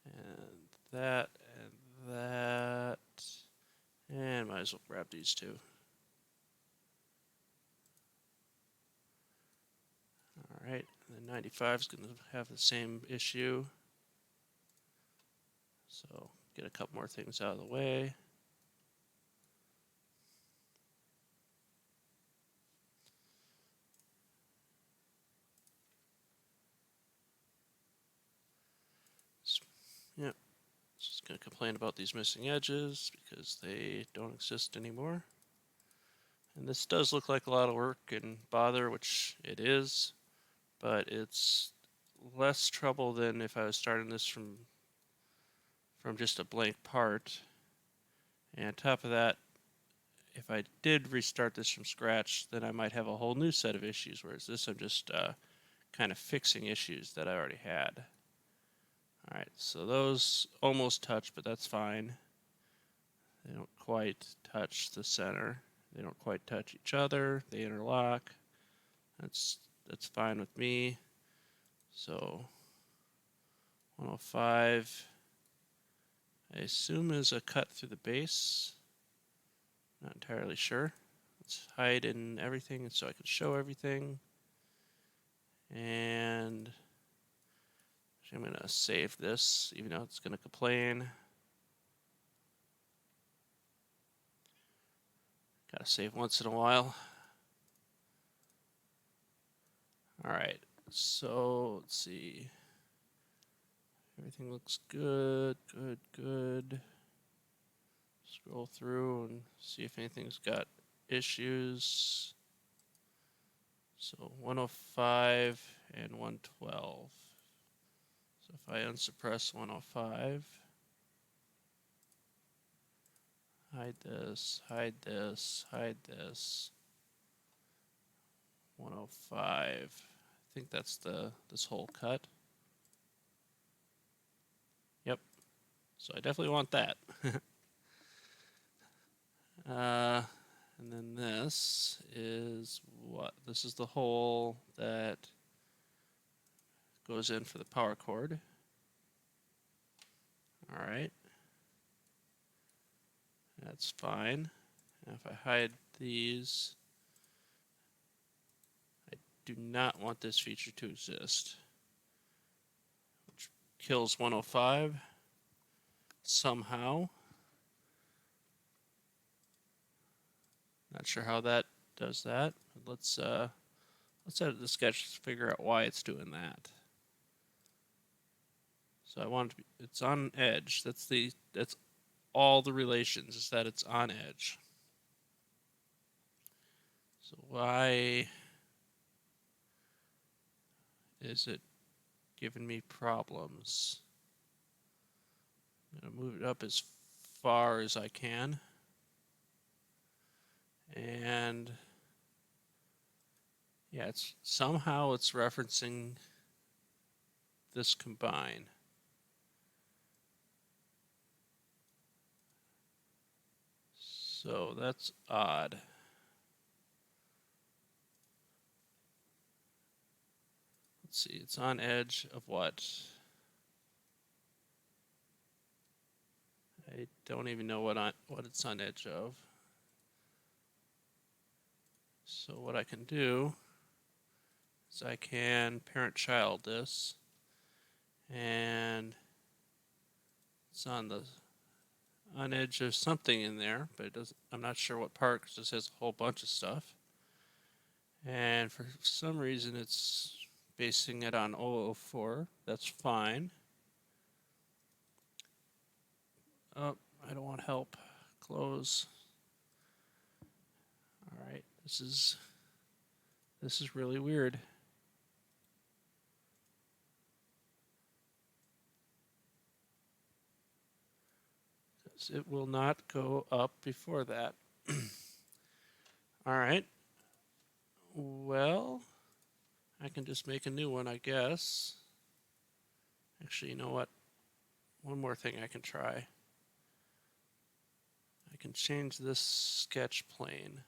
and that and that, and might as well grab these two. All right, and then 95 is going to have the same issue. So get a couple more things out of the way. Yep, just going to complain about these missing edges because they don't exist anymore. And this does look like a lot of work and bother, which it is, but it's less trouble than if I was starting this from just a blank part. And on top of that, if I did restart this from scratch, then I might have a whole new set of issues, whereas this I'm just kind of fixing issues that I already had. Alright, so those almost touch, but that's fine. They don't quite touch the center. They don't quite touch each other. They interlock. That's fine with me. So 105, I assume is a cut through the base. Not entirely sure. Let's hide in everything so I can show everything. And I'm going to save this, even though it's going to complain. Gotta save once in a while. Alright, so let's see. Everything looks good, good. Scroll through and see if anything's got issues. So 105 and 112. So if I unsuppress 105, hide this, hide this, hide this. 105. I think that's this whole cut. Yep. So I definitely want that. And then this is what? This is the hole that goes in for the power cord. All right. That's fine. And if I hide these, I do not want this feature to exist, which kills 105 somehow. Not sure how that does that. Let's edit the sketch to figure out why it's doing that. So I want it to be, it's on edge. That's all the relations, is that it's on edge. So why is it giving me problems? I'm going to move it up as far as I can. And yeah, it's somehow it's referencing this combine. So that's odd. Let's see, it's on edge of what? I don't even know what it's on edge of. So what I can do is I can parent-child this, and It's on the edge of something in there, but it doesn't. I'm not sure what part, because it has a whole bunch of stuff. And for some reason, it's basing it on 004. That's fine. Oh, I don't want help. Close. All right, this is really weird. It will not go up before that. All right. Well, I can just make a new one, I guess. Actually, you know what? One more thing I can try. I can change this sketch plane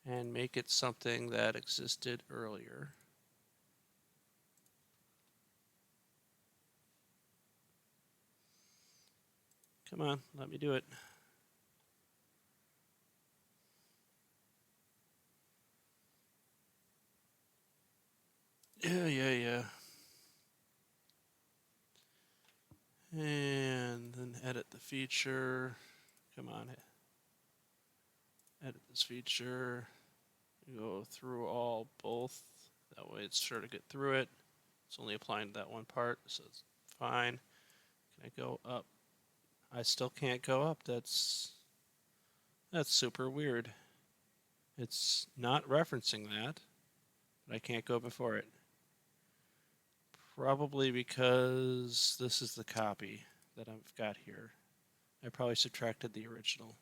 and make it something that existed earlier. Come on, let me do it. Yeah. And then edit the feature. Come on, edit this feature. Go through all both. That way it's sure to get through it. It's only applying to that one part, so it's fine. Can I go up? I still can't go up. That's super weird. It's not referencing that, but I can't go before it. Probably because this is the copy that I've got here. I probably subtracted the original.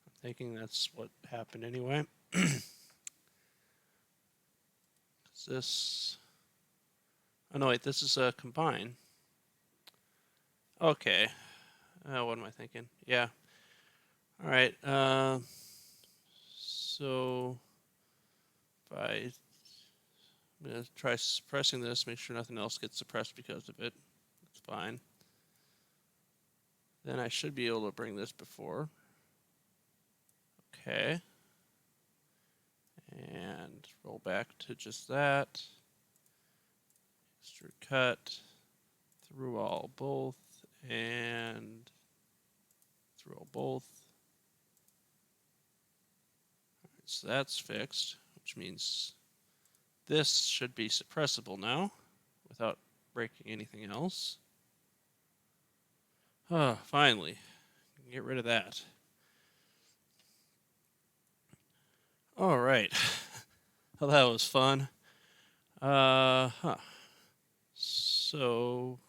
I'm thinking that's what happened anyway. This... Oh no, wait, this is a combine. Okay. What am I thinking? Yeah. All right. So I'm going to try suppressing this, make sure nothing else gets suppressed because of it. It's fine. Then I should be able to bring this before. Okay. And roll back to just that. Extrude cut through all both and through all both. All right, so that's fixed, which means this should be suppressible now without breaking anything else. Oh, finally. Get rid of that. All right. Well, that was fun. So,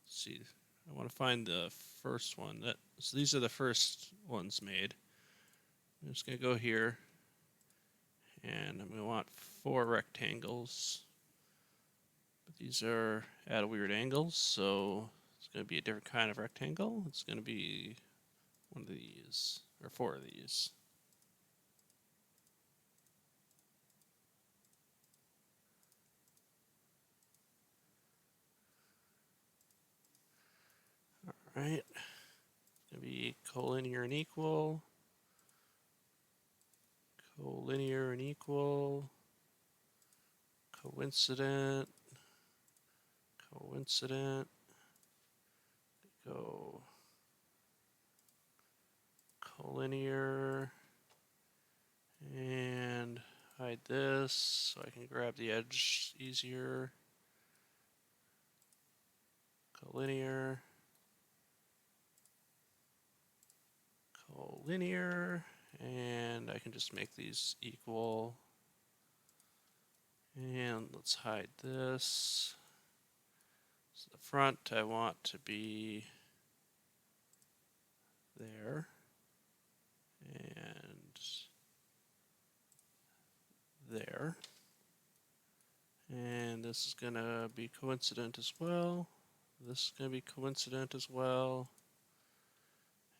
let's see. I want to find the first one. So these are the first ones made. I'm just going to go here. And I'm going to want 4 rectangles. But these are at weird angles, so it's going to be a different kind of rectangle. It's going to be one of these, or 4 of these. All right. It's going to be collinear and equal. Collinear and equal. Coincident. Coincident. Go collinear. And hide this so I can grab the edge easier. Collinear. Collinear. And I can just make these equal. And let's hide this. So the front I want to be there. And there. And this is going to be coincident as well. This is going to be coincident as well.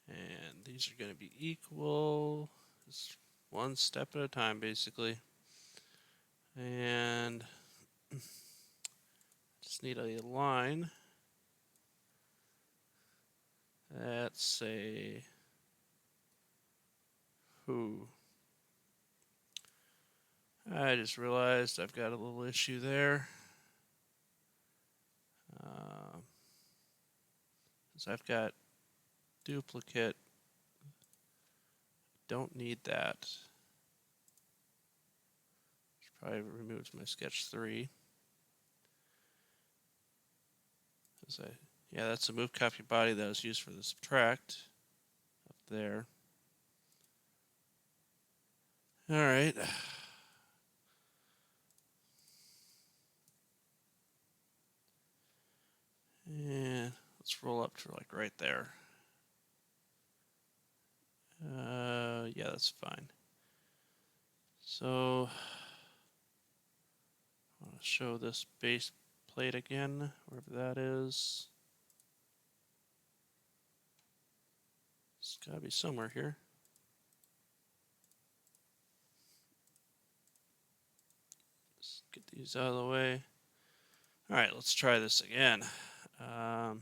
And these are going to be equal. Just one step at a time, basically. And just need a line. Let's say who. I just realized I've got a little issue there. because I've got duplicate. Don't need that. Which probably removes my sketch 3. Yeah, that's a move copy body that was used for the subtract up there. All right. And let's roll up to like right there. Yeah, that's fine. So I want to show this base plate again, wherever that is. It's got to be somewhere here. Let's get these out of the way. All right, let's try this again. I'm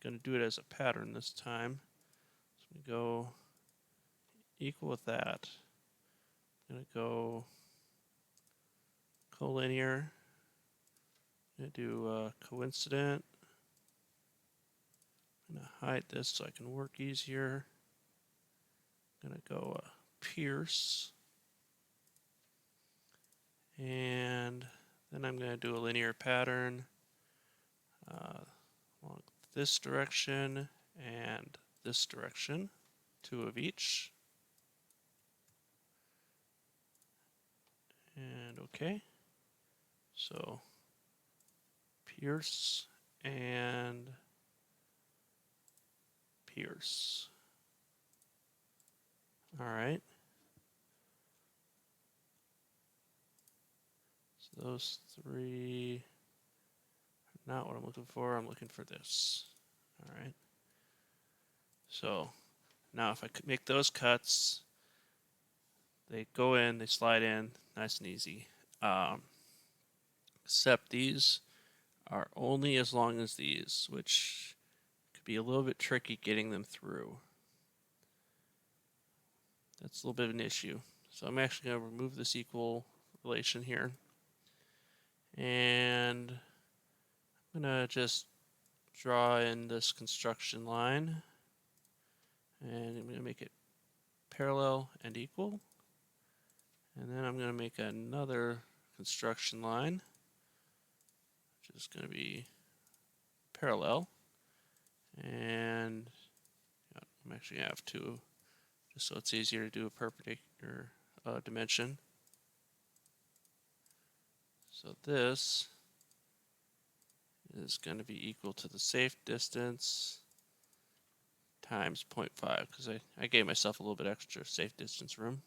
going to do it as a pattern this time. So we go equal with that. I'm going to go collinear. I'm going to do coincident. I'm going to hide this so I can work easier. I'm going to go pierce. And then I'm going to do a linear pattern along this direction and this direction, 2 of each. And okay. So pierce and pierce. All right. So those 3 are not what I'm looking for. I'm looking for this. All right. So now if I could make those cuts, they go in, they slide in, nice and easy. Except these are only as long as these, which could be a little bit tricky getting them through. That's a little bit of an issue. So I'm actually going to remove this equal relation here. And I'm going to just draw in this construction line. And I'm going to make it parallel and equal. And then I'm going to make another construction line, which is going to be parallel. And I'm actually going to have 2, just so it's easier to do a perpendicular dimension. So this is going to be equal to the safe distance times 0.5, because I gave myself a little bit extra safe distance room.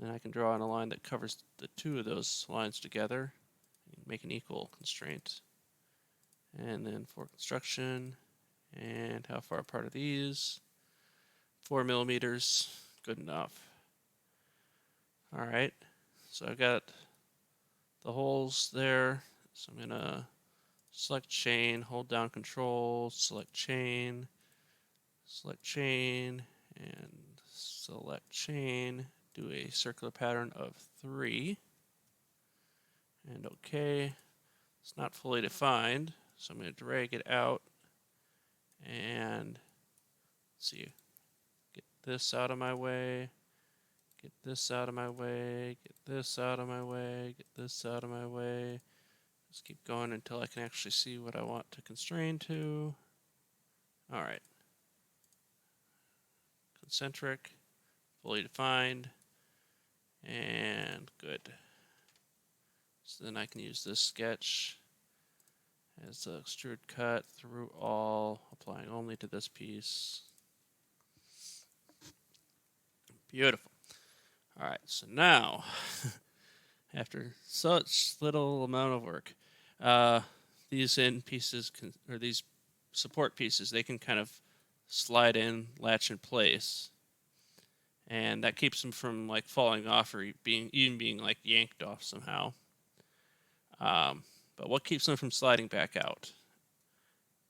Then I can draw on a line that covers the 2 of those lines together and make an equal constraint. And then for construction, and how far apart are these? 4 millimeters, good enough. All right, so I've got the holes there. So I'm gonna select chain, hold down control, select chain, and select chain. Do a circular pattern of 3. And okay, it's not fully defined, so I'm going to drag it out and see, get this out of my way, get this out of my way, get this out of my way, get this out of my way. Just keep going until I can actually see what I want to constrain to. All right. Concentric, fully defined, and good. So then I can use this sketch as the extrude cut through all, applying only to this piece. Beautiful. All right, so now, after such little amount of work, these end pieces or these support pieces, they can kind of slide in, latch in place, and that keeps them from like falling off or being like yanked off somehow. But what keeps them from sliding back out?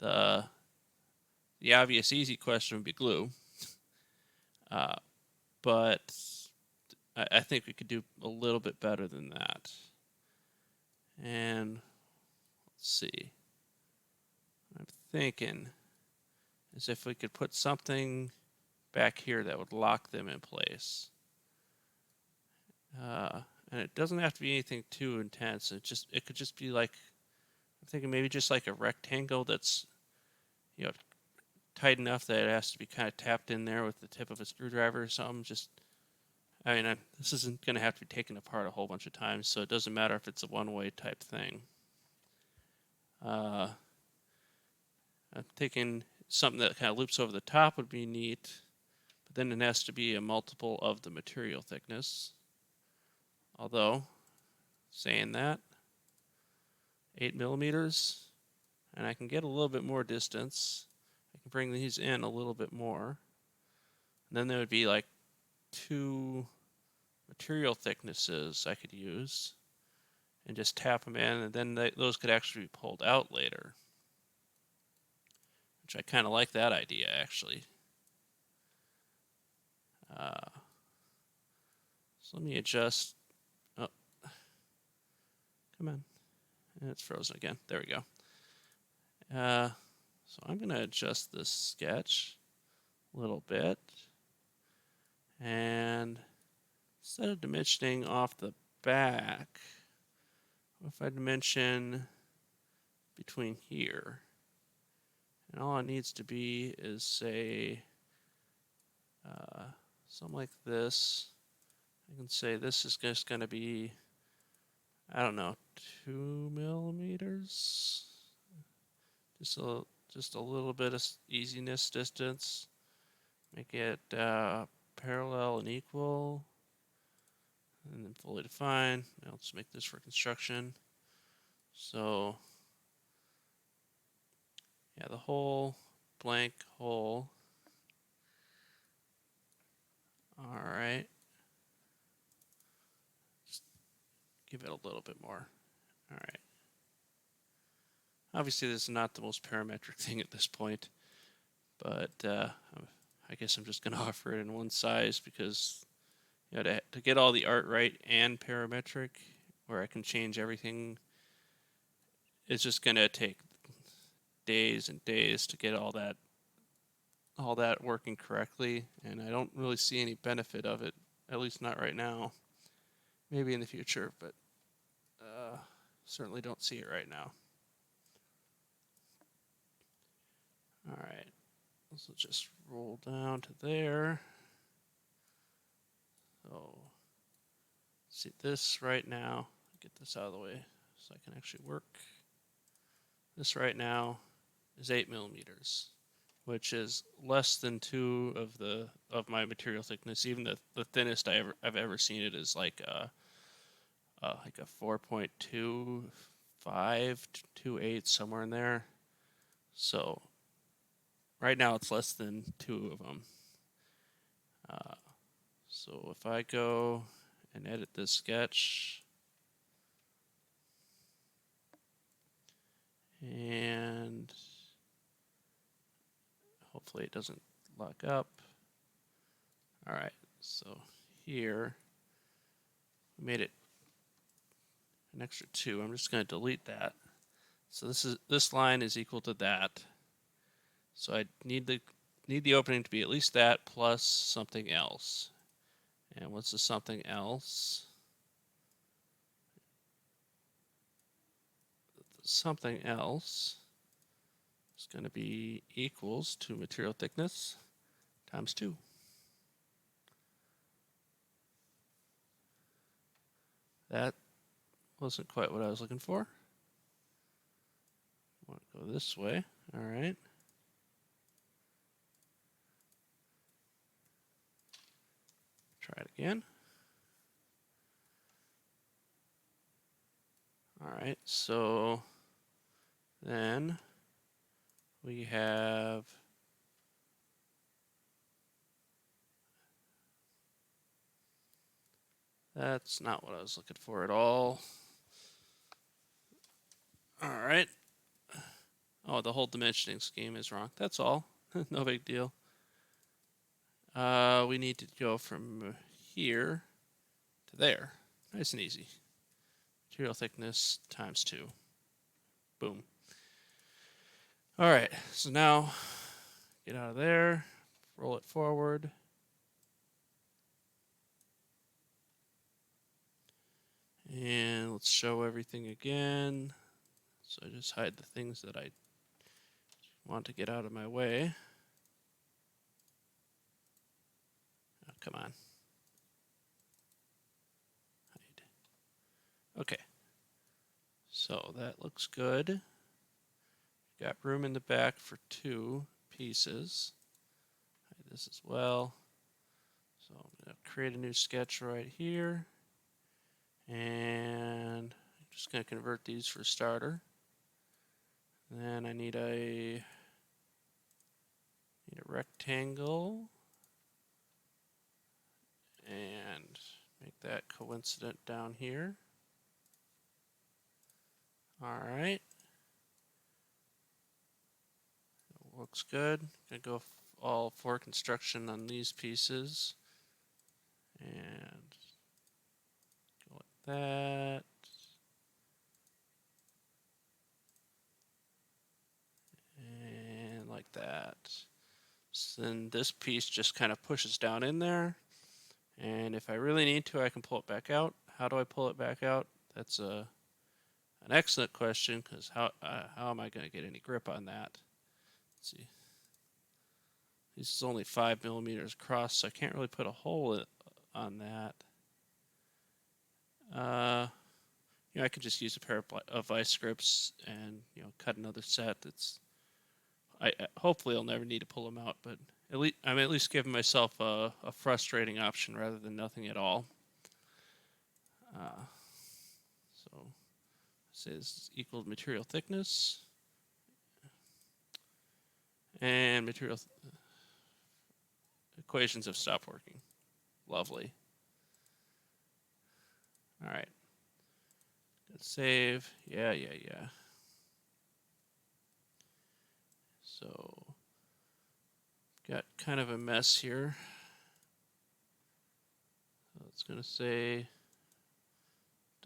The obvious easy question would be glue, but I think we could do a little bit better than that. And let's see. What I'm thinking is if we could put something back here that would lock them in place. And it doesn't have to be anything too intense. It could just be like, I'm thinking maybe just like a rectangle that's, you know, tight enough that it has to be kind of tapped in there with the tip of a screwdriver or something. This isn't going to have to be taken apart a whole bunch of times, so it doesn't matter if it's a one-way type thing. I'm thinking something that kind of loops over the top would be neat, but then it has to be a multiple of the material thickness. Although, saying that, 8 millimeters, and I can get a little bit more distance. I can bring these in a little bit more. And then there would be like 2 material thicknesses I could use and just tap them in, and then those could actually be pulled out later, which I kind of like that idea actually. So let me adjust. Oh, come on. And it's frozen again. There we go. So I'm going to adjust this sketch a little bit. And instead of dimensioning off the back, what if I dimension between here? And all it needs to be is, say, something like this. I can say this is just going to be, I don't know, 2 millimeters? Just a little bit of easiness distance. Make it parallel and equal. And then fully defined. Now let's make this for construction. So, yeah, the whole blank hole. All right. Just give it a little bit more. All right. Obviously, this is not the most parametric thing at this point, but I guess I'm just going to offer it in one size because, you know, to get all the art right and parametric, where I can change everything, it's just going to take days and days to get all that working correctly, and I don't really see any benefit of it, at least not right now. Maybe in the future, but certainly don't see it right now. All right, this will just roll down to there. So, see this right now, get this out of the way so I can actually work. This right now is 8 millimeters, which is less than 2 of my material thickness. Even the thinnest I've ever seen it is like a 4.25 to 2.8, somewhere in there. So right now it's less than 2 of them. So if I go and edit this sketch, and hopefully it doesn't lock up. All right, so here we made it an extra 2. I'm just going to delete that. So this line is equal to that. So I need the opening to be at least that plus something else. And what's the something else? Something else is going to be equals to material thickness times 2. That wasn't quite what I was looking for. I want to go this way. All right. Try it again. All right, so then we have that's not what I was looking for at all. All right. Oh, the whole dimensioning scheme is wrong. That's all. No big deal. We need to go from here to there. Nice and easy. Material thickness times 2. Boom. All right, so now get out of there, roll it forward. And let's show everything again. So I just hide the things that I want to get out of my way. Oh, come on. Hide. Okay. So that looks good. Got room in the back for 2 pieces. Hide this as well. So I'm going to create a new sketch right here. And I'm just going to convert these for starter. And then I need a rectangle. And make that coincident down here. All right. Looks good. Gonna go all 4 construction on these pieces. And go like that. And like that. So then this piece just kind of pushes down in there. And if I really need to, I can pull it back out. How do I pull it back out? That's an excellent question, because how am I going to get any grip on that? Let's see. This is only 5 millimeters across, so I can't really put a hole on that. I could just use a pair of vice grips and cut another set. That's hopefully I'll never need to pull them out, but I'm at least giving myself a frustrating option rather than nothing at all. So say this is equal to material thickness and material equations have stopped working. Lovely. All right. Let's save. Yeah. So got kind of a mess here. So it's going to say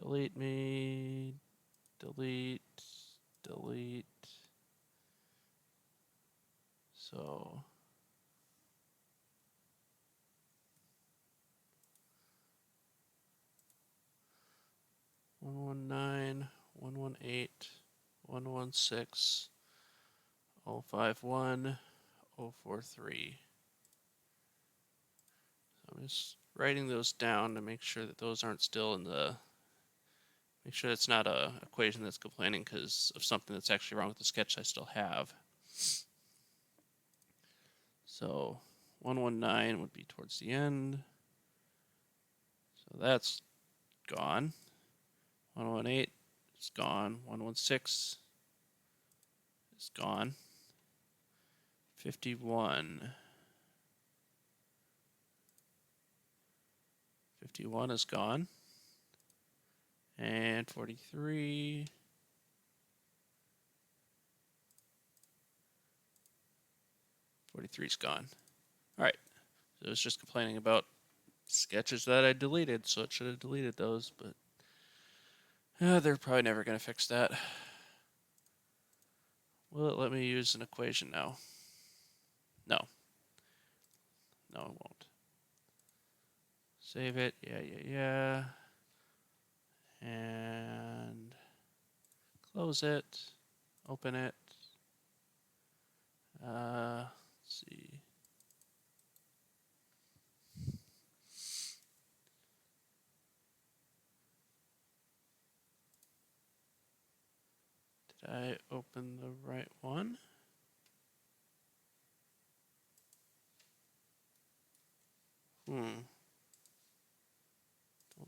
delete me, delete. So one 119, 118, 116, 051, 043. So I'm just writing those down to make sure that those aren't still in the. Make sure it's not a equation that's complaining because of something that's actually wrong with the sketch I still have. So 119 would be towards the end. So that's gone. 118 is gone. 116 is gone. 51. 51 is gone. And 43. 43 is gone. All right. So it was just complaining about sketches that I deleted, so it should have deleted those, but they're probably never going to fix that. Will it let me use an equation now? No. No, it won't. Save it. Yeah. And close it. Open it. Let's see. Did I open the right one? Don't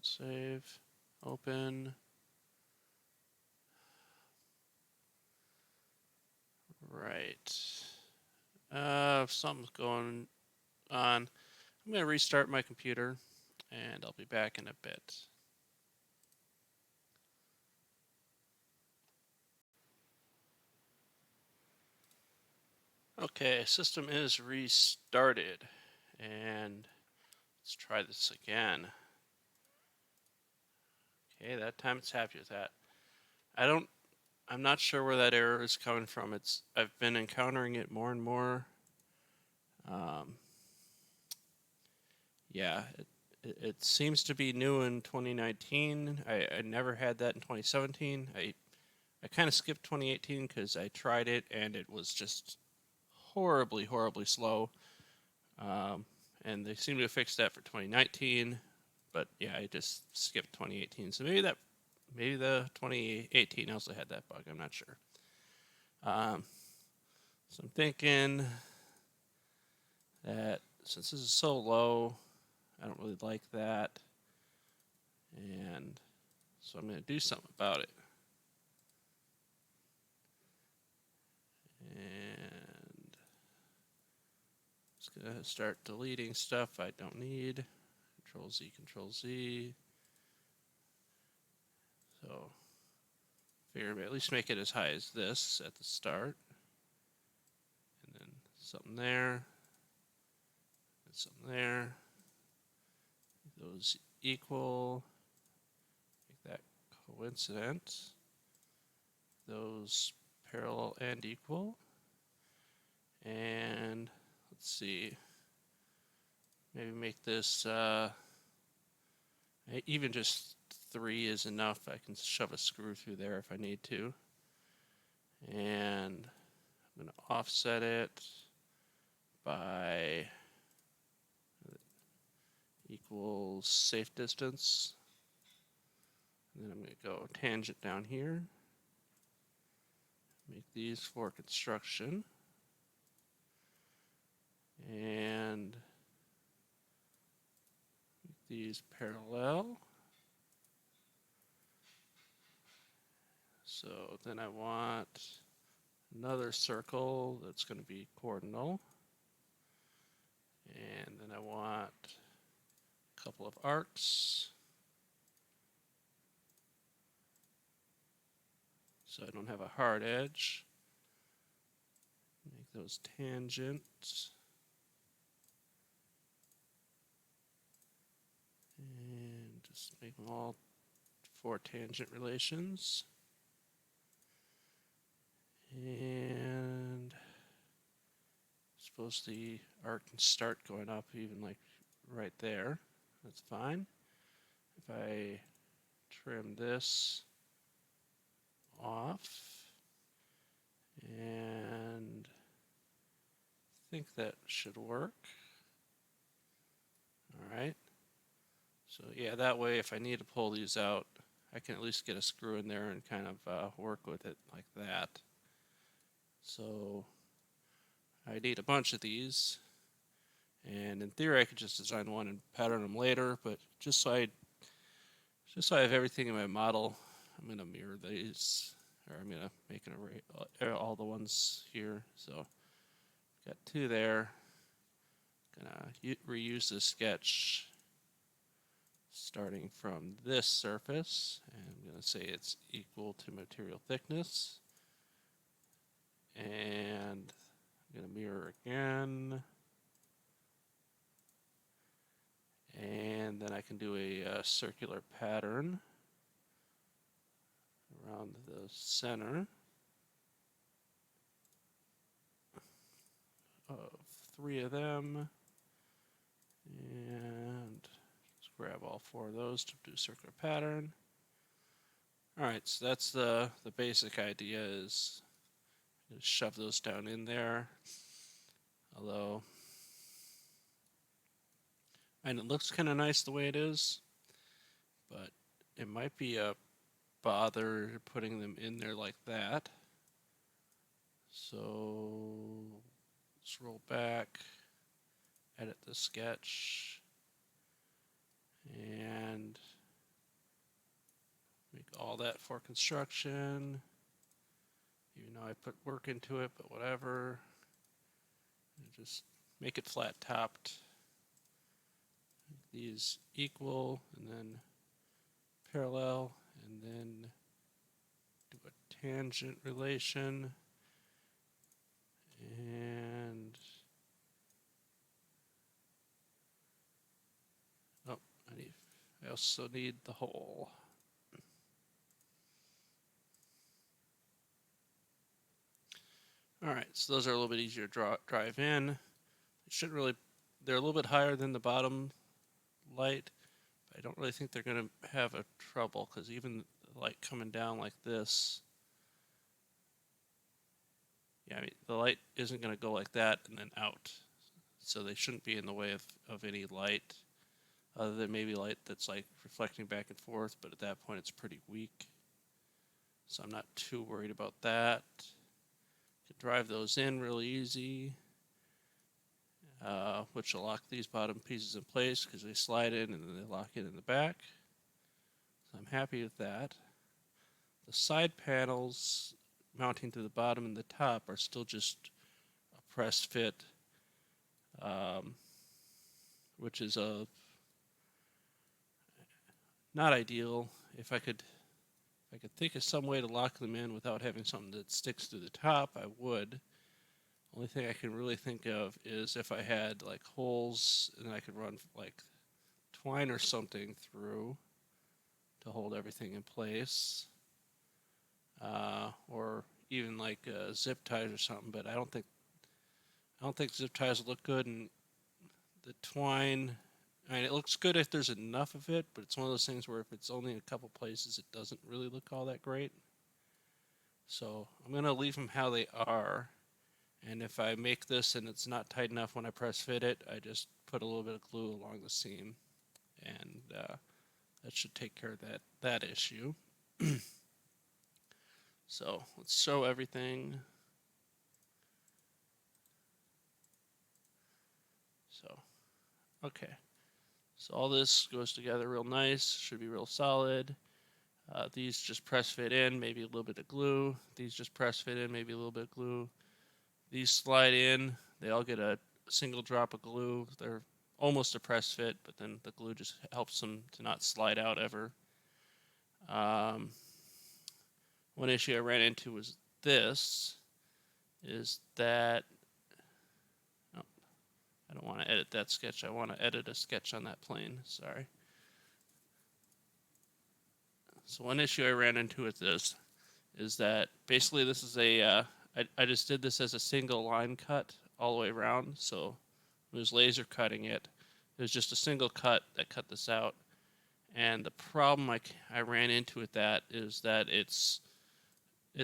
save. Open. Right. Something's going on. I'm going to restart my computer, and I'll be back in a bit. Okay, system is restarted, and let's try this again. Okay, that time it's happy with that. I don't I'm not sure where that error is coming from. I've been encountering it more and more. Um, yeah, it seems to be new in 2019. I never had that in 2017. I kind of skipped 2018 because I tried it and it was just horribly, horribly slow. Um, and they seem to have fixed that for 2019. But yeah, I just skipped 2018. So maybe the 2018 also had that bug. I'm not sure. So I'm thinking that since this is so low, I don't really like that. And so I'm going to do something about it. And just going to start deleting stuff I don't need. Control Z, Control Z. So figure at least make it as high as this at the start. And then something there. And something there. Those equal. Make that coincident. Those parallel and equal. And let's see. Maybe make this even just 3 is enough. I can shove a screw through there if I need to. And I'm going to offset it by equals safe distance. And then I'm going to go tangent down here. Make these for construction. And make these parallel. So then I want another circle that's going to be coordinal. And then I want a couple of arcs. So I don't have a hard edge. Make those tangents. And just make them all 4 tangent relations. And I suppose the arc can start going up even like right there. That's fine. If I trim this off, and I think that should work. All right. So yeah, that way if I need to pull these out, I can at least get a screw in there and kind of work with it like that. So I need a bunch of these, and in theory I could just design one and pattern them later, but just so I have everything in my model, I'm going to mirror these, or I'm going to make an array, all the ones here. So got 2 there. Gonna reuse this sketch starting from this surface, and I'm going to say it's equal to material thickness. And I'm going to mirror again. And then I can do a circular pattern around the center of 3 of them. And just grab all 4 of those to do a circular pattern. Alright, so that's the basic idea, is just shove those down in there. Although, and it looks kind of nice the way it is, but it might be a bother putting them in there like that. So let's roll back, edit the sketch, and make all that for construction. Even though I put work into it, but whatever. And just make it flat topped. Make these equal, and then parallel, and then do a tangent relation. And oh, I also need the hole. Alright, so those are a little bit easier to drive in. It shouldn't really, they're a little bit higher than the bottom light. But I don't really think they're going to have a trouble, because even the light coming down like this, yeah, I mean, the light isn't going to go like that and then out. So they shouldn't be in the way of any light, other than maybe light that's like reflecting back and forth, but at that point it's pretty weak. So I'm not too worried about that. Can drive those in really easy, which will lock these bottom pieces in place because they slide in and then they lock it in the back. So I'm happy with that. The side panels mounting to the bottom and the top are still just a press fit, which is not ideal. If I could think of some way to lock them in without having something that sticks to the top, I would. Only thing I can really think of is if I had like holes and I could run like twine or something through to hold everything in place, or even like zip ties or something. But I don't think zip ties will look good, and the twine. I mean, it looks good if there's enough of it, but it's one of those things where if it's only in a couple places, it doesn't really look all that great. So I'm going to leave them how they are. And if I make this and it's not tight enough when I press fit it, I just put a little bit of glue along the seam. And that should take care of that issue. So let's show everything. So, okay. So all this goes together real nice, should be real solid. These just press fit in, maybe a little bit of glue. These just press fit in, maybe a little bit of glue. These slide in, they all get a single drop of glue. They're almost a press fit, but then the glue just helps them to not slide out ever. One issue I ran into was this, is that, oh, I don't want to edit that sketch. I want to edit a sketch on that plane, sorry. So one issue I ran into with this is that basically this is I just did this as a single line cut all the way around. So it was laser cutting it. It was just a single cut that cut this out. And the problem I ran into with that is that it's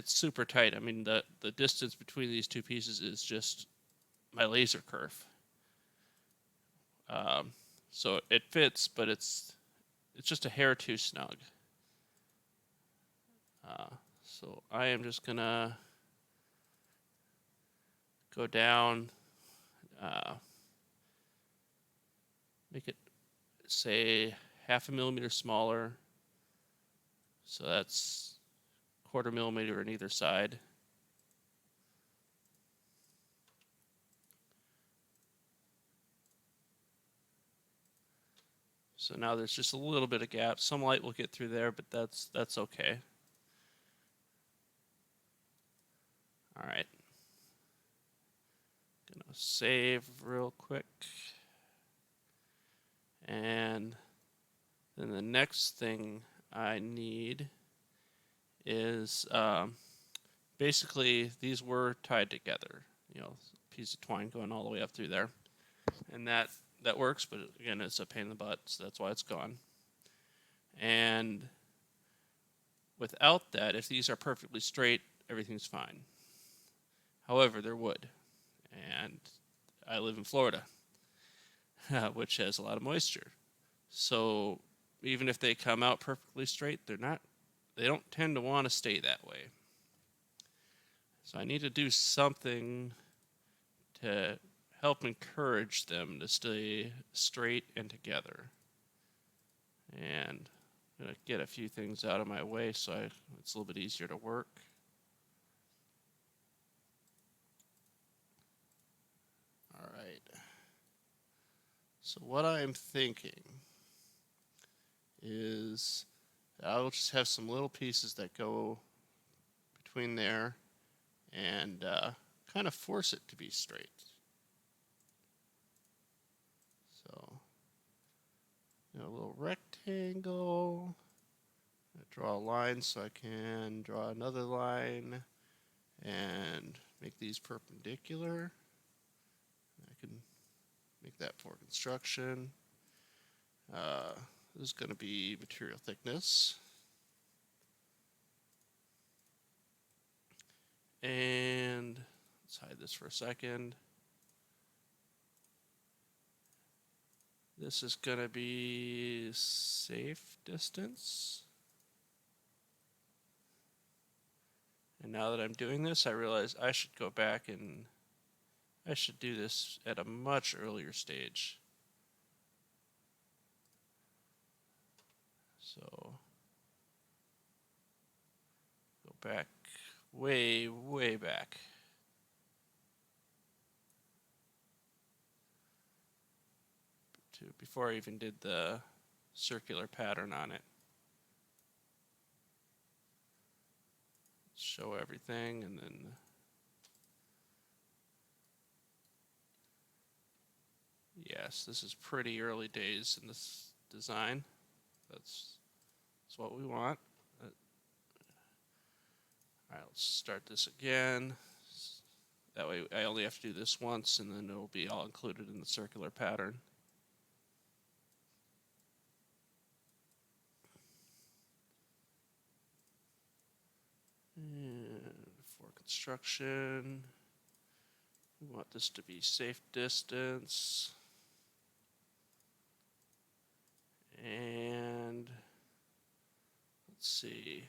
super tight. I mean, the distance between these two pieces is just my laser curve. So it fits, but it's just a hair too snug. So I am just gonna go down, make it say 0.5 millimeter smaller. So that's 1/4 millimeter on either side. So now there's just a little bit of gap. Some light will get through there, but that's okay. All right. Gonna save real quick. And then the next thing I need is basically these were tied together. You know, piece of twine going all the way up through there, and that works. But again, it's a pain in the butt, so that's why it's gone. And without that, if these are perfectly straight, everything's fine. However, they're wood, and I live in Florida, which has a lot of moisture. So even if they come out perfectly straight, they don't tend to want to stay that way. So I need to do something to help encourage them to stay straight and together. And I'm going to get a few things out of my way so it's a little bit easier to work. All right. So what I'm thinking is I'll just have some little pieces that go between there and kind of force it to be straight. So, a little rectangle. I draw a line so I can draw another line, and make these perpendicular. I can make that for construction. This is going to be material thickness. And let's hide this for a second. This is going to be safe distance. And now that I'm doing this, I realize I should go back and I should do this at a much earlier stage. So go back way, way back. To before I even did the circular pattern on it. Show everything, and then yes, this is pretty early days in this design. That's what we want. Alright, let's start this again. That way I only have to do this once, and then it'll be all included in the circular pattern. And for construction, we want this to be safe distance. And let's see,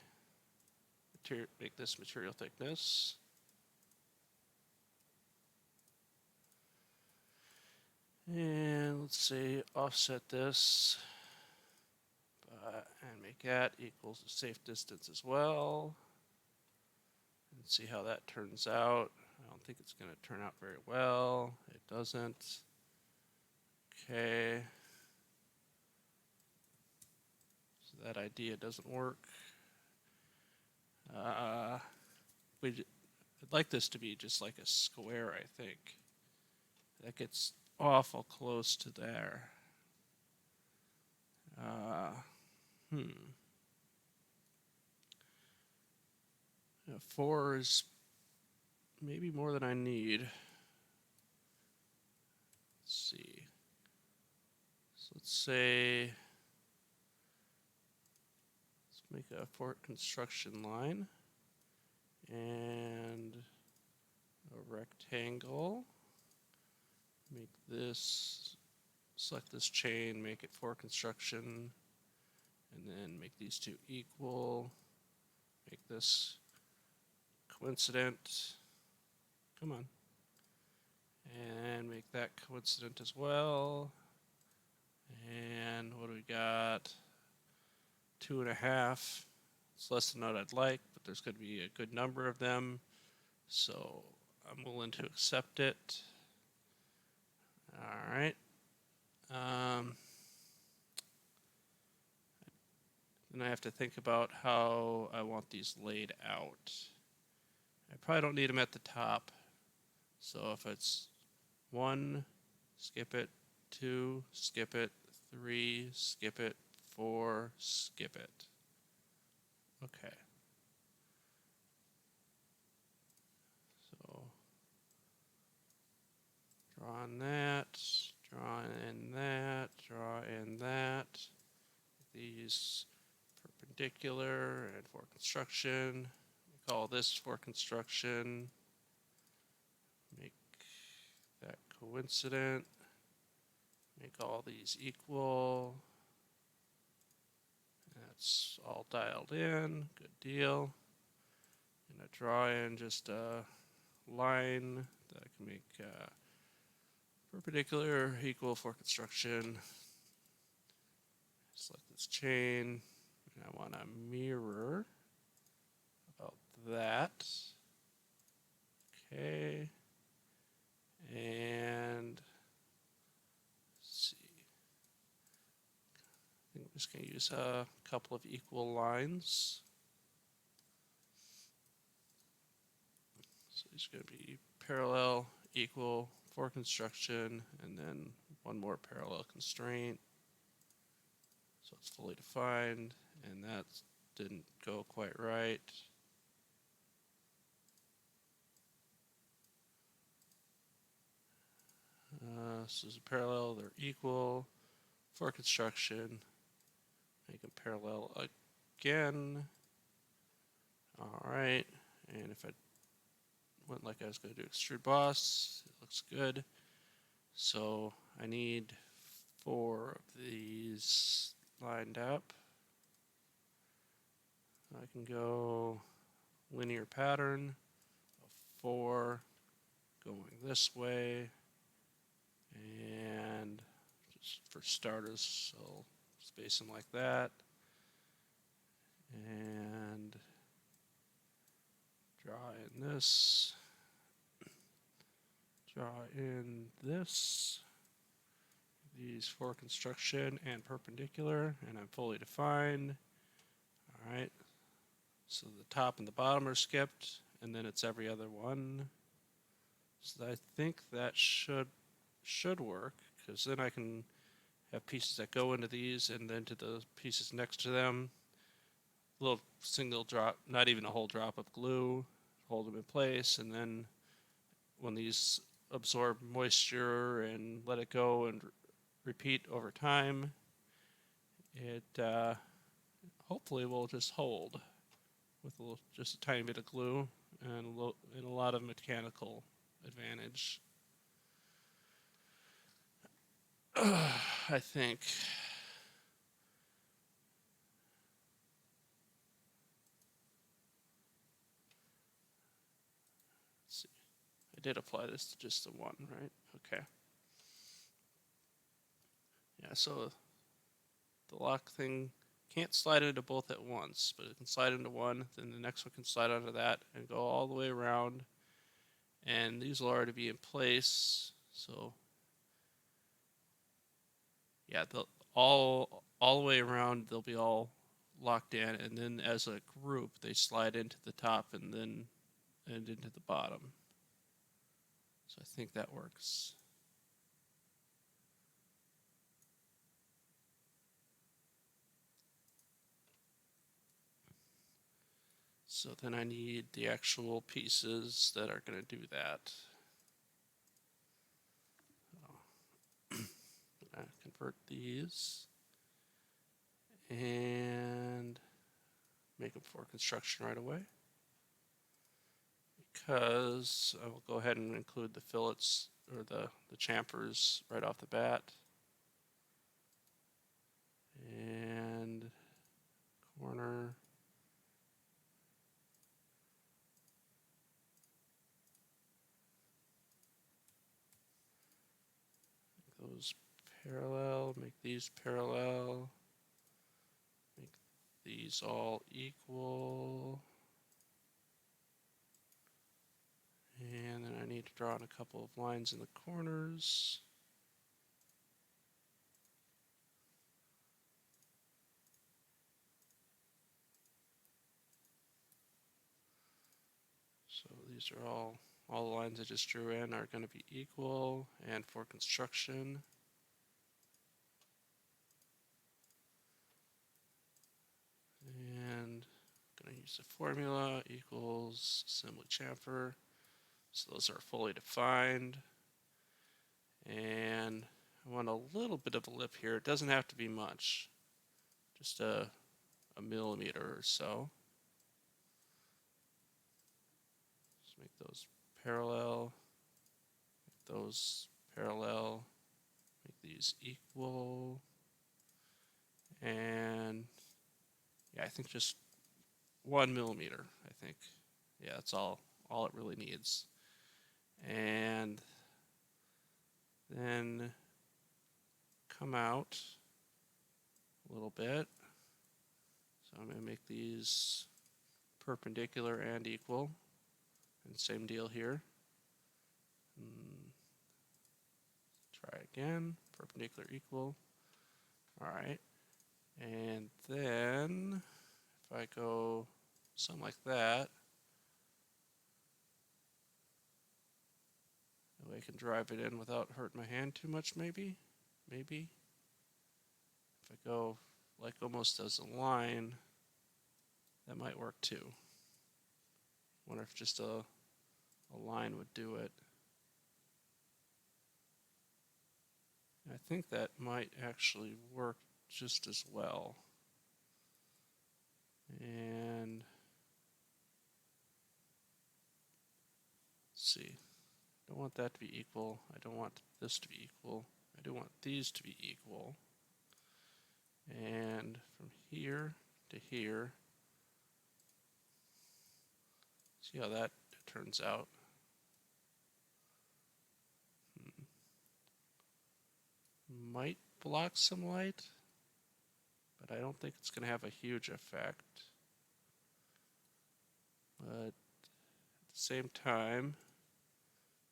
make this material thickness. And let's say offset this and make that equals a safe distance as well. And see how that turns out. I don't think it's going to turn out very well. It doesn't. Okay. So that idea doesn't work. I'd like this to be just like a square, I think. That gets awful close to there. 4 is maybe more than I need. Let's see. So let's say, let's make a for construction line and a rectangle. Make this, select this chain, make it for construction, and then make these two equal. Make this coincident. Come on. And make that coincident as well. And what do we got? 2.5. It's less than what I'd like, but there's going to be a good number of them. So I'm willing to accept it. All right. Then I have to think about how I want these laid out. I probably don't need them at the top. So if it's 1, skip it, 2, skip it, 3, skip it, 4, skip it. Okay. So draw in that, draw in that, draw in that. These perpendicular and for construction. We call this for construction. Make that coincident. Make all these equal. That's all dialed in. Good deal. I'm going to draw in just a line that I can make perpendicular equal for construction. Select this chain. And I want to mirror about that. Okay. And let's see. I think I'm just going to use a couple of equal lines. So these are going to be parallel, equal for construction, and then one more parallel constraint. So it's fully defined, and that didn't go quite right. This is parallel, they're equal. For construction, make them parallel again. Alright, and if I went like I was going to do extrude boss, it looks good. So I need 4 of these lined up. I can go linear pattern of 4 going this way, and just for starters, I'll space them like that, and draw in this, draw in this, these for construction and perpendicular, and I'm fully defined. Alright, so the top and the bottom are skipped, and then it's every other one. So I think that should work, because then I can have pieces that go into these and then to the pieces next to them. A little single drop, not even a whole drop of glue, hold them in place, and then when these absorb moisture and let it go and repeat over time, it hopefully will just hold with just a tiny bit of glue and a lot of mechanical advantage. I think. Let's see. I did apply this to just the one, right? Okay. Yeah, so the lock thing can't slide into both at once, but it can slide into one, then the next one can slide onto that and go all the way around. And these will already be in place, so yeah, all the way around they'll be all locked in, and then as a group they slide into the top and then into the bottom. So I think that works. So then I need the actual pieces that are going to do that. Convert these and make them for construction right away, because I will go ahead and include the fillets or the chamfers right off the bat. And corner. Make those parallel, make these parallel, make these all equal. And then I need to draw in a couple of lines in the corners. So these are all the lines I just drew in are going to be equal, and for construction. And I'm going to use the formula equals assembly chamfer. So those are fully defined. And I want a little bit of a lip here. It doesn't have to be much, just a millimeter or so. Just make those parallel, make those parallel, make these equal. And yeah, I think just 1 millimeter, I think. Yeah, that's all it really needs. And then come out a little bit. So I'm going to make these perpendicular and equal. And same deal here. Try again, perpendicular equal. Alright. And then if I go something like that, that way I can drive it in without hurting my hand too much, maybe. If I go like almost as a line, that might work too. Wonder if just a line would do it. I think that might actually work just as well. And let's see. I don't want that to be equal. I don't want this to be equal. I do want these to be equal. And from here to here, see how that turns out. Might block some light, but I don't think it's going to have a huge effect. But at the same time,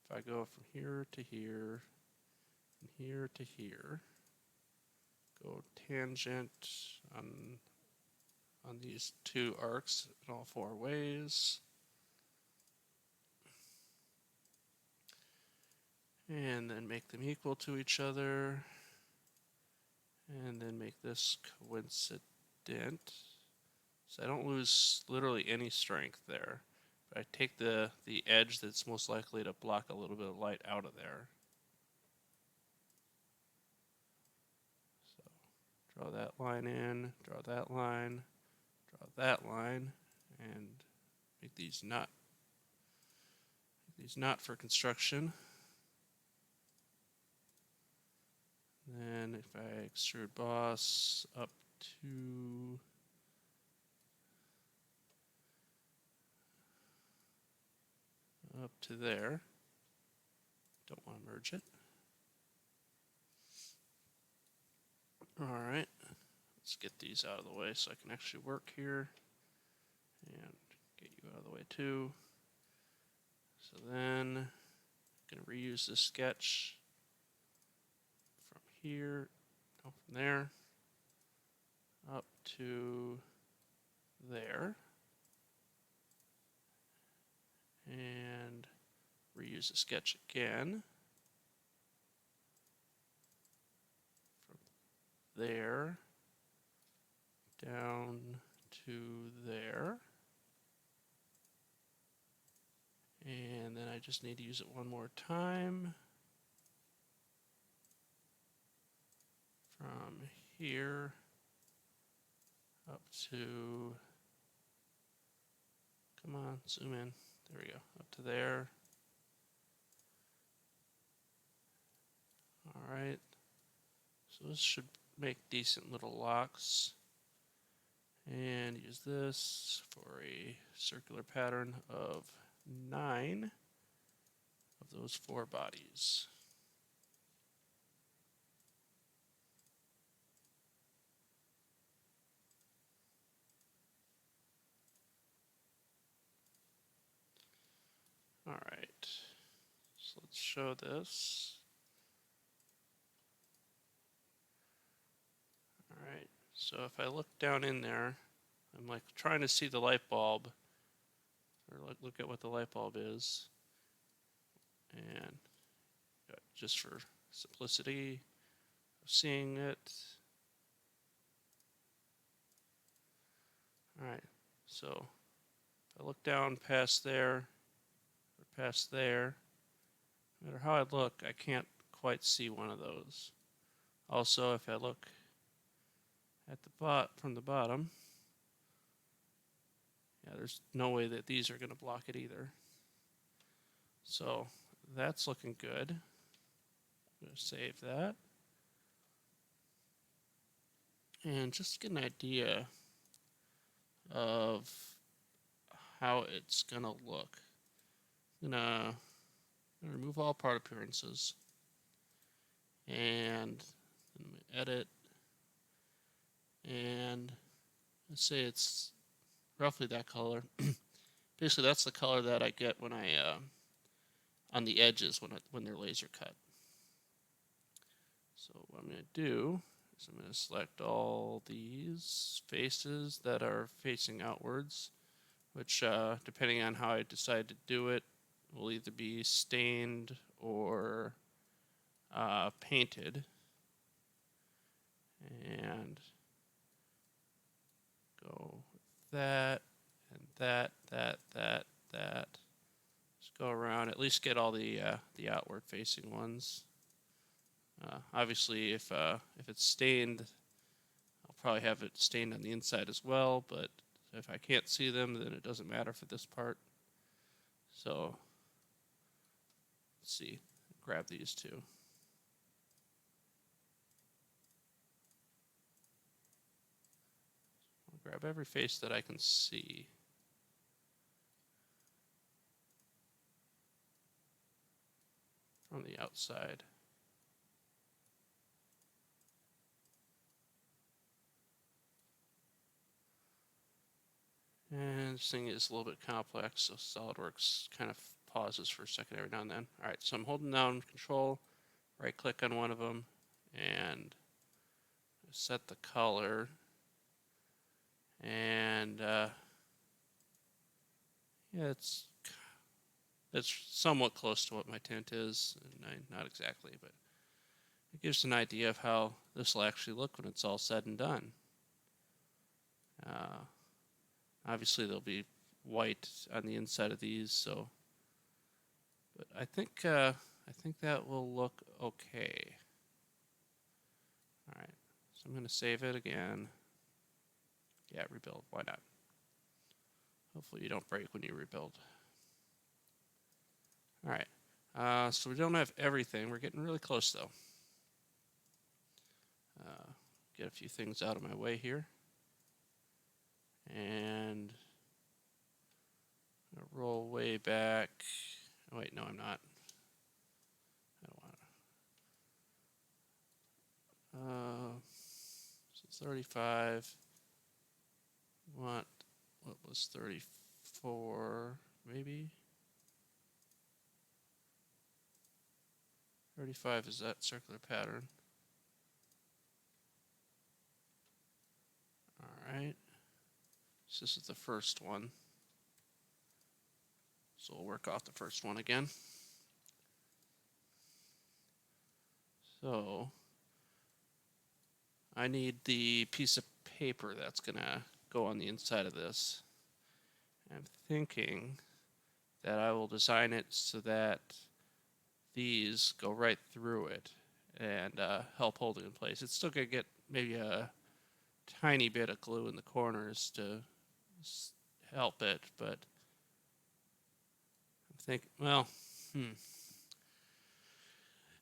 if I go from here to here, and here to here, go tangent on these two arcs in all four ways, and then make them equal to each other, and then make this coincident, so I don't lose literally any strength there, but I take the edge that's most likely to block a little bit of light out of there. So draw that line in, draw that line, draw that line, and make these not for construction. Then if I extrude boss up to there, don't want to merge it. Alright, let's get these out of the way so I can actually work here, and get you out of the way too. So then I'm going to reuse this sketch from here, no, from there, up to there, and reuse the sketch again, from there down to there, and then I just need to use it one more time from here up to, come on, zoom in, there we go, up to there. Alright, so this should make decent little locks, and use this for a circular pattern of 9 of those 4 bodies. Alright, so let's show this. Alright, so if I look down in there, I'm like trying to see the light bulb, or like look at what the light bulb is, and just for simplicity of seeing it. Alright, so if I look down past there, or past there, no matter how I look, I can't quite see one of those. Also, if I look at the from the bottom, yeah, there's no way that these are going to block it either. So that's looking good. I'm going to save that. And just get an idea of how it's going to look. I'm going to remove all part appearances. And then edit. And let's say it's roughly that color. Basically, that's the color that I get when I on the edges when they're laser cut. So what I'm going to do is I'm going to select all these faces that are facing outwards, which depending on how I decide to do it, will either be stained or painted. And go with that, and that. Just go around, at least get all the outward facing ones. Obviously, if it's stained, I'll probably have it stained on the inside as well, but if I can't see them, then it doesn't matter for this part. So, let's see, grab these two. I'll grab every face that I can see. From the outside. And this thing is a little bit complex, so SolidWorks kind of pauses for a second every now and then. All right, so I'm holding down Control, right click on one of them, and set the color. And yeah, it's somewhat close to what my tint is, and not exactly, but it gives an idea of how this will actually look when it's all said and done. Obviously, there'll be white on the inside of these, so. But I think that will look okay. All right, so I'm going to save it again. Yeah, rebuild. Why not? Hopefully, you don't break when you rebuild. All right, so we don't have everything. We're getting really close, though. Get a few things out of my way here. And I'm gonna roll way back. Oh, wait, no, I'm not. I don't want to. So 35. What was 34? Maybe. 35 is that circular pattern. All right. So this is the first one. So we'll work off the first one again. So I need the piece of paper that's gonna go on the inside of this. I'm thinking that I will design it so that these go right through it and help hold it in place. It's still gonna get maybe a tiny bit of glue in the corners to help it, but I'm thinking, well,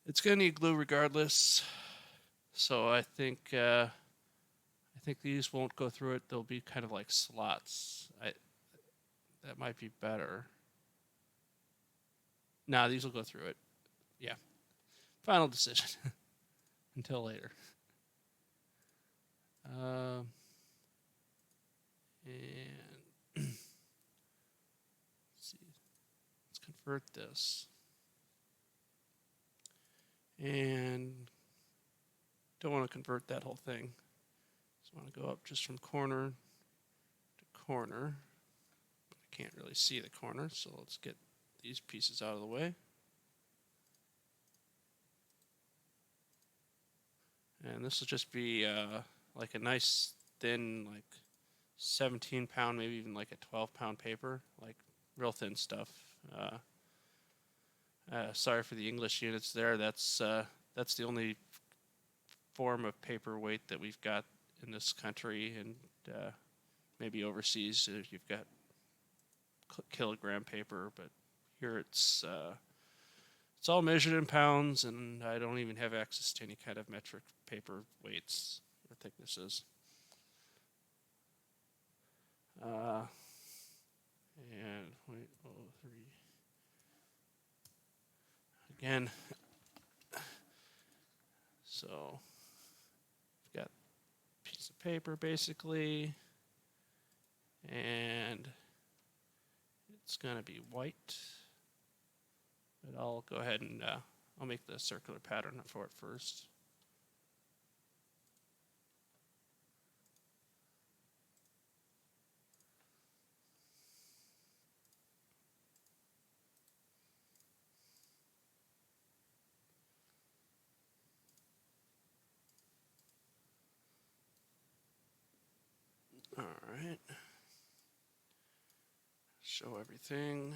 it's gonna need glue regardless. So I think these won't go through it. They'll be kind of like slots. That might be better. Nah, these will go through it. Yeah. Final decision. Until later. And let's see. Let's convert this. And don't want to convert that whole thing. Just want to go up just from corner to corner. But I can't really see the corner, so let's get these pieces out of the way. And this will just be like a nice thin, like 17-pound, maybe even like a 12-pound paper, like real thin stuff. Sorry for the English units there. That's the only form of paperweight that we've got in this country, and maybe overseas you've got kilogram paper, but here it's all measured in pounds, and I don't even have access to any kind of metric paper weights or thicknesses. And 0.03 again. So we've got a piece of paper basically, and it's gonna be white. But I'll go ahead and I'll make the circular pattern for it first. All right. Show everything.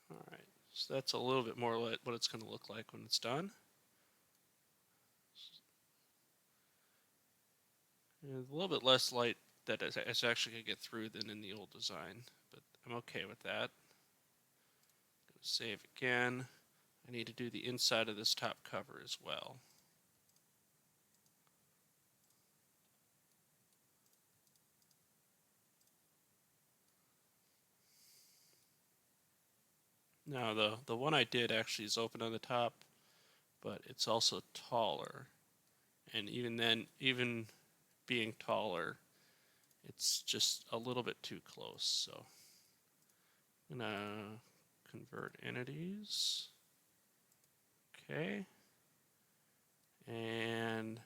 All right. So that's a little bit more like what it's going to look like when it's done. And a little bit less light that it's actually going to get through than in the old design, but I'm okay with that. Going to save again. I need to do the inside of this top cover as well. Now the one I did actually is open on the top, but it's also taller. And even then, even being taller, it's just a little bit too close. So I'm gonna convert entities. Okay. And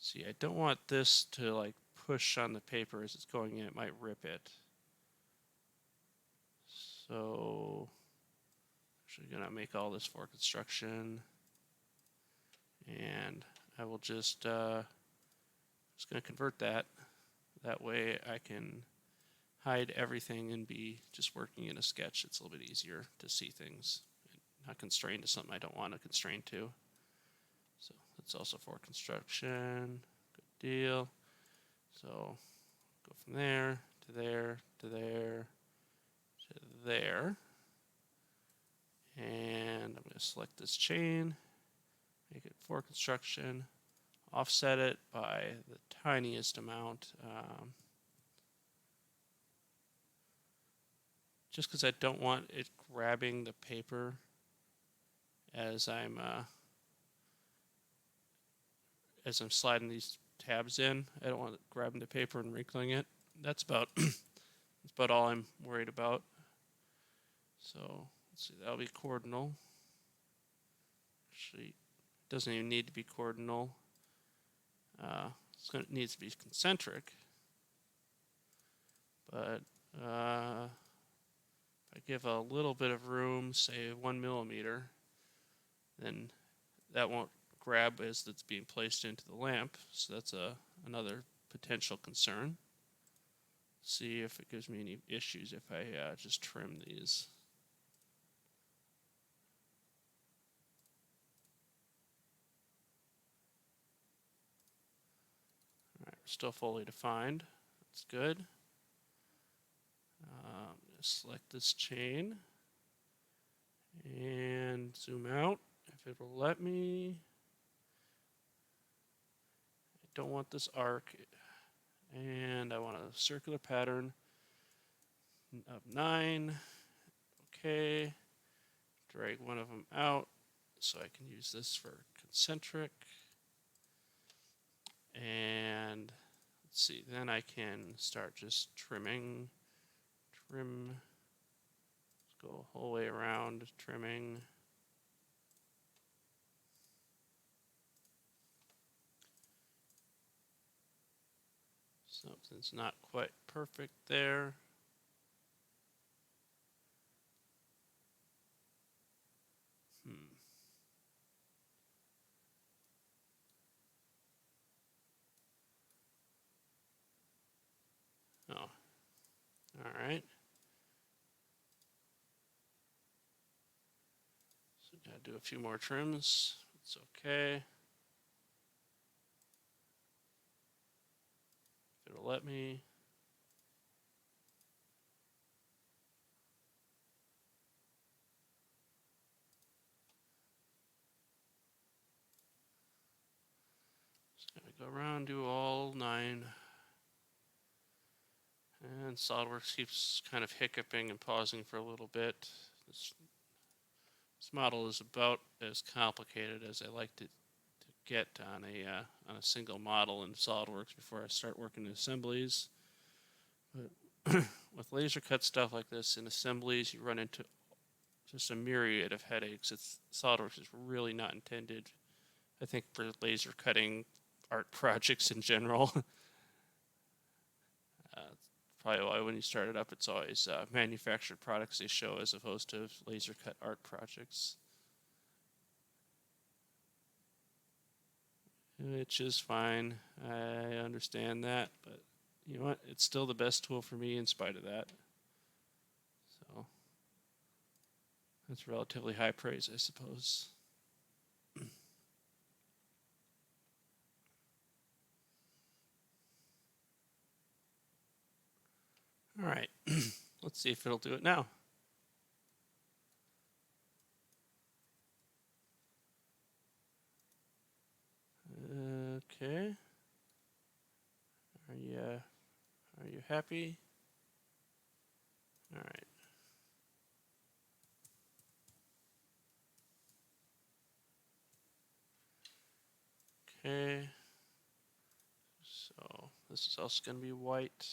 see, I don't want this to like push on the paper as it's going in. It might rip it. So actually gonna make all this for construction. And I will just gonna convert that. That way I can hide everything and be just working in a sketch. It's a little bit easier to see things, not constrained to something I don't want to constrain to. So that's also for construction. Good deal. So go from there to there to there to there. And I'm going to select this chain, make it for construction, offset it by the tiniest amount. Just because I don't want it grabbing the paper as I'm sliding these tabs in. I don't want it grabbing the paper and wrinkling it. That's about that's about all I'm worried about. So let's see, that'll be coordinal. Actually, it doesn't even need to be coordinal. It needs to be concentric. But if I give a little bit of room, say 1 millimeter, then that won't grab as it's being placed into the lamp. So that's another potential concern. See if it gives me any issues if I just trim these. Alright, we're still fully defined. That's good. Select this chain and zoom out if it will let me. I don't want this arc, and I want a circular pattern of 9. Okay, drag one of them out so I can use this for concentric. And let's see, then I can start just trimming. Trim. Let's go the whole way around, trimming. Something's not quite perfect there. Oh, all right. So gotta do a few more trims. It's okay. If it'll let me. Just gotta go around, do all 9. And SolidWorks keeps kind of hiccuping and pausing for a little bit. This model is about as complicated as I like to get on a single model in SolidWorks before I start working in assemblies. But with laser cut stuff like this in assemblies, you run into just a myriad of headaches. SolidWorks is really not intended, I think, for laser cutting art projects in general. Probably why when you start it up, it's always manufactured products they show as opposed to laser cut art projects. Which is fine. I understand that, but you know what? It's still the best tool for me in spite of that. So That's relatively high praise, I suppose. All right, let's see if it'll do it now. Okay. Are you happy? All right. Okay. So this is also going to be white.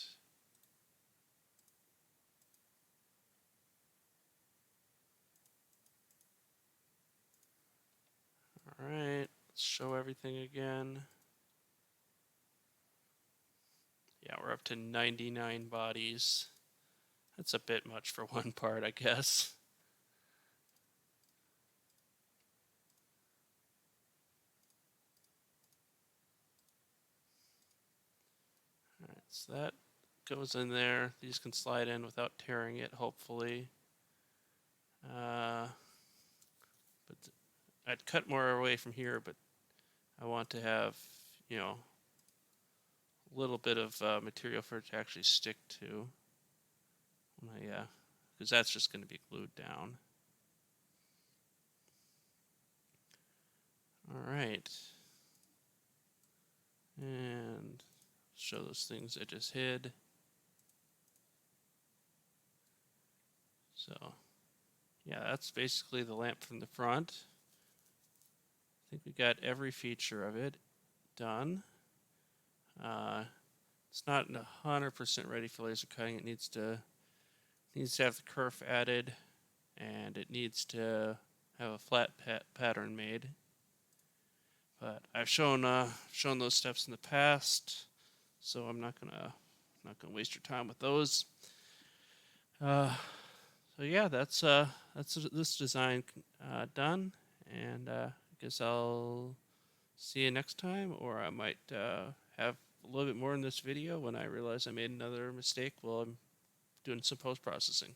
All right. Let's show everything again. Yeah, we're up to 99 bodies. That's a bit much for one part, I guess. All right, so that goes in there. These can slide in without tearing it, hopefully. But I'd cut more away from here, but I want to have, you know, a little bit of material for it to actually stick to. Yeah, because that's just going to be glued down. All right. And show those things I just hid. So, yeah, that's basically the lamp from the front. I think we got every feature of it done. It's not 100% ready for laser cutting. It needs to have the kerf added, and it needs to have a flat pattern made. But I've shown those steps in the past, so I'm not gonna waste your time with those. So yeah, that's this design done, and I guess I'll see you next time, or I might have a little bit more in this video when I realize I made another mistake while I'm doing some post processing.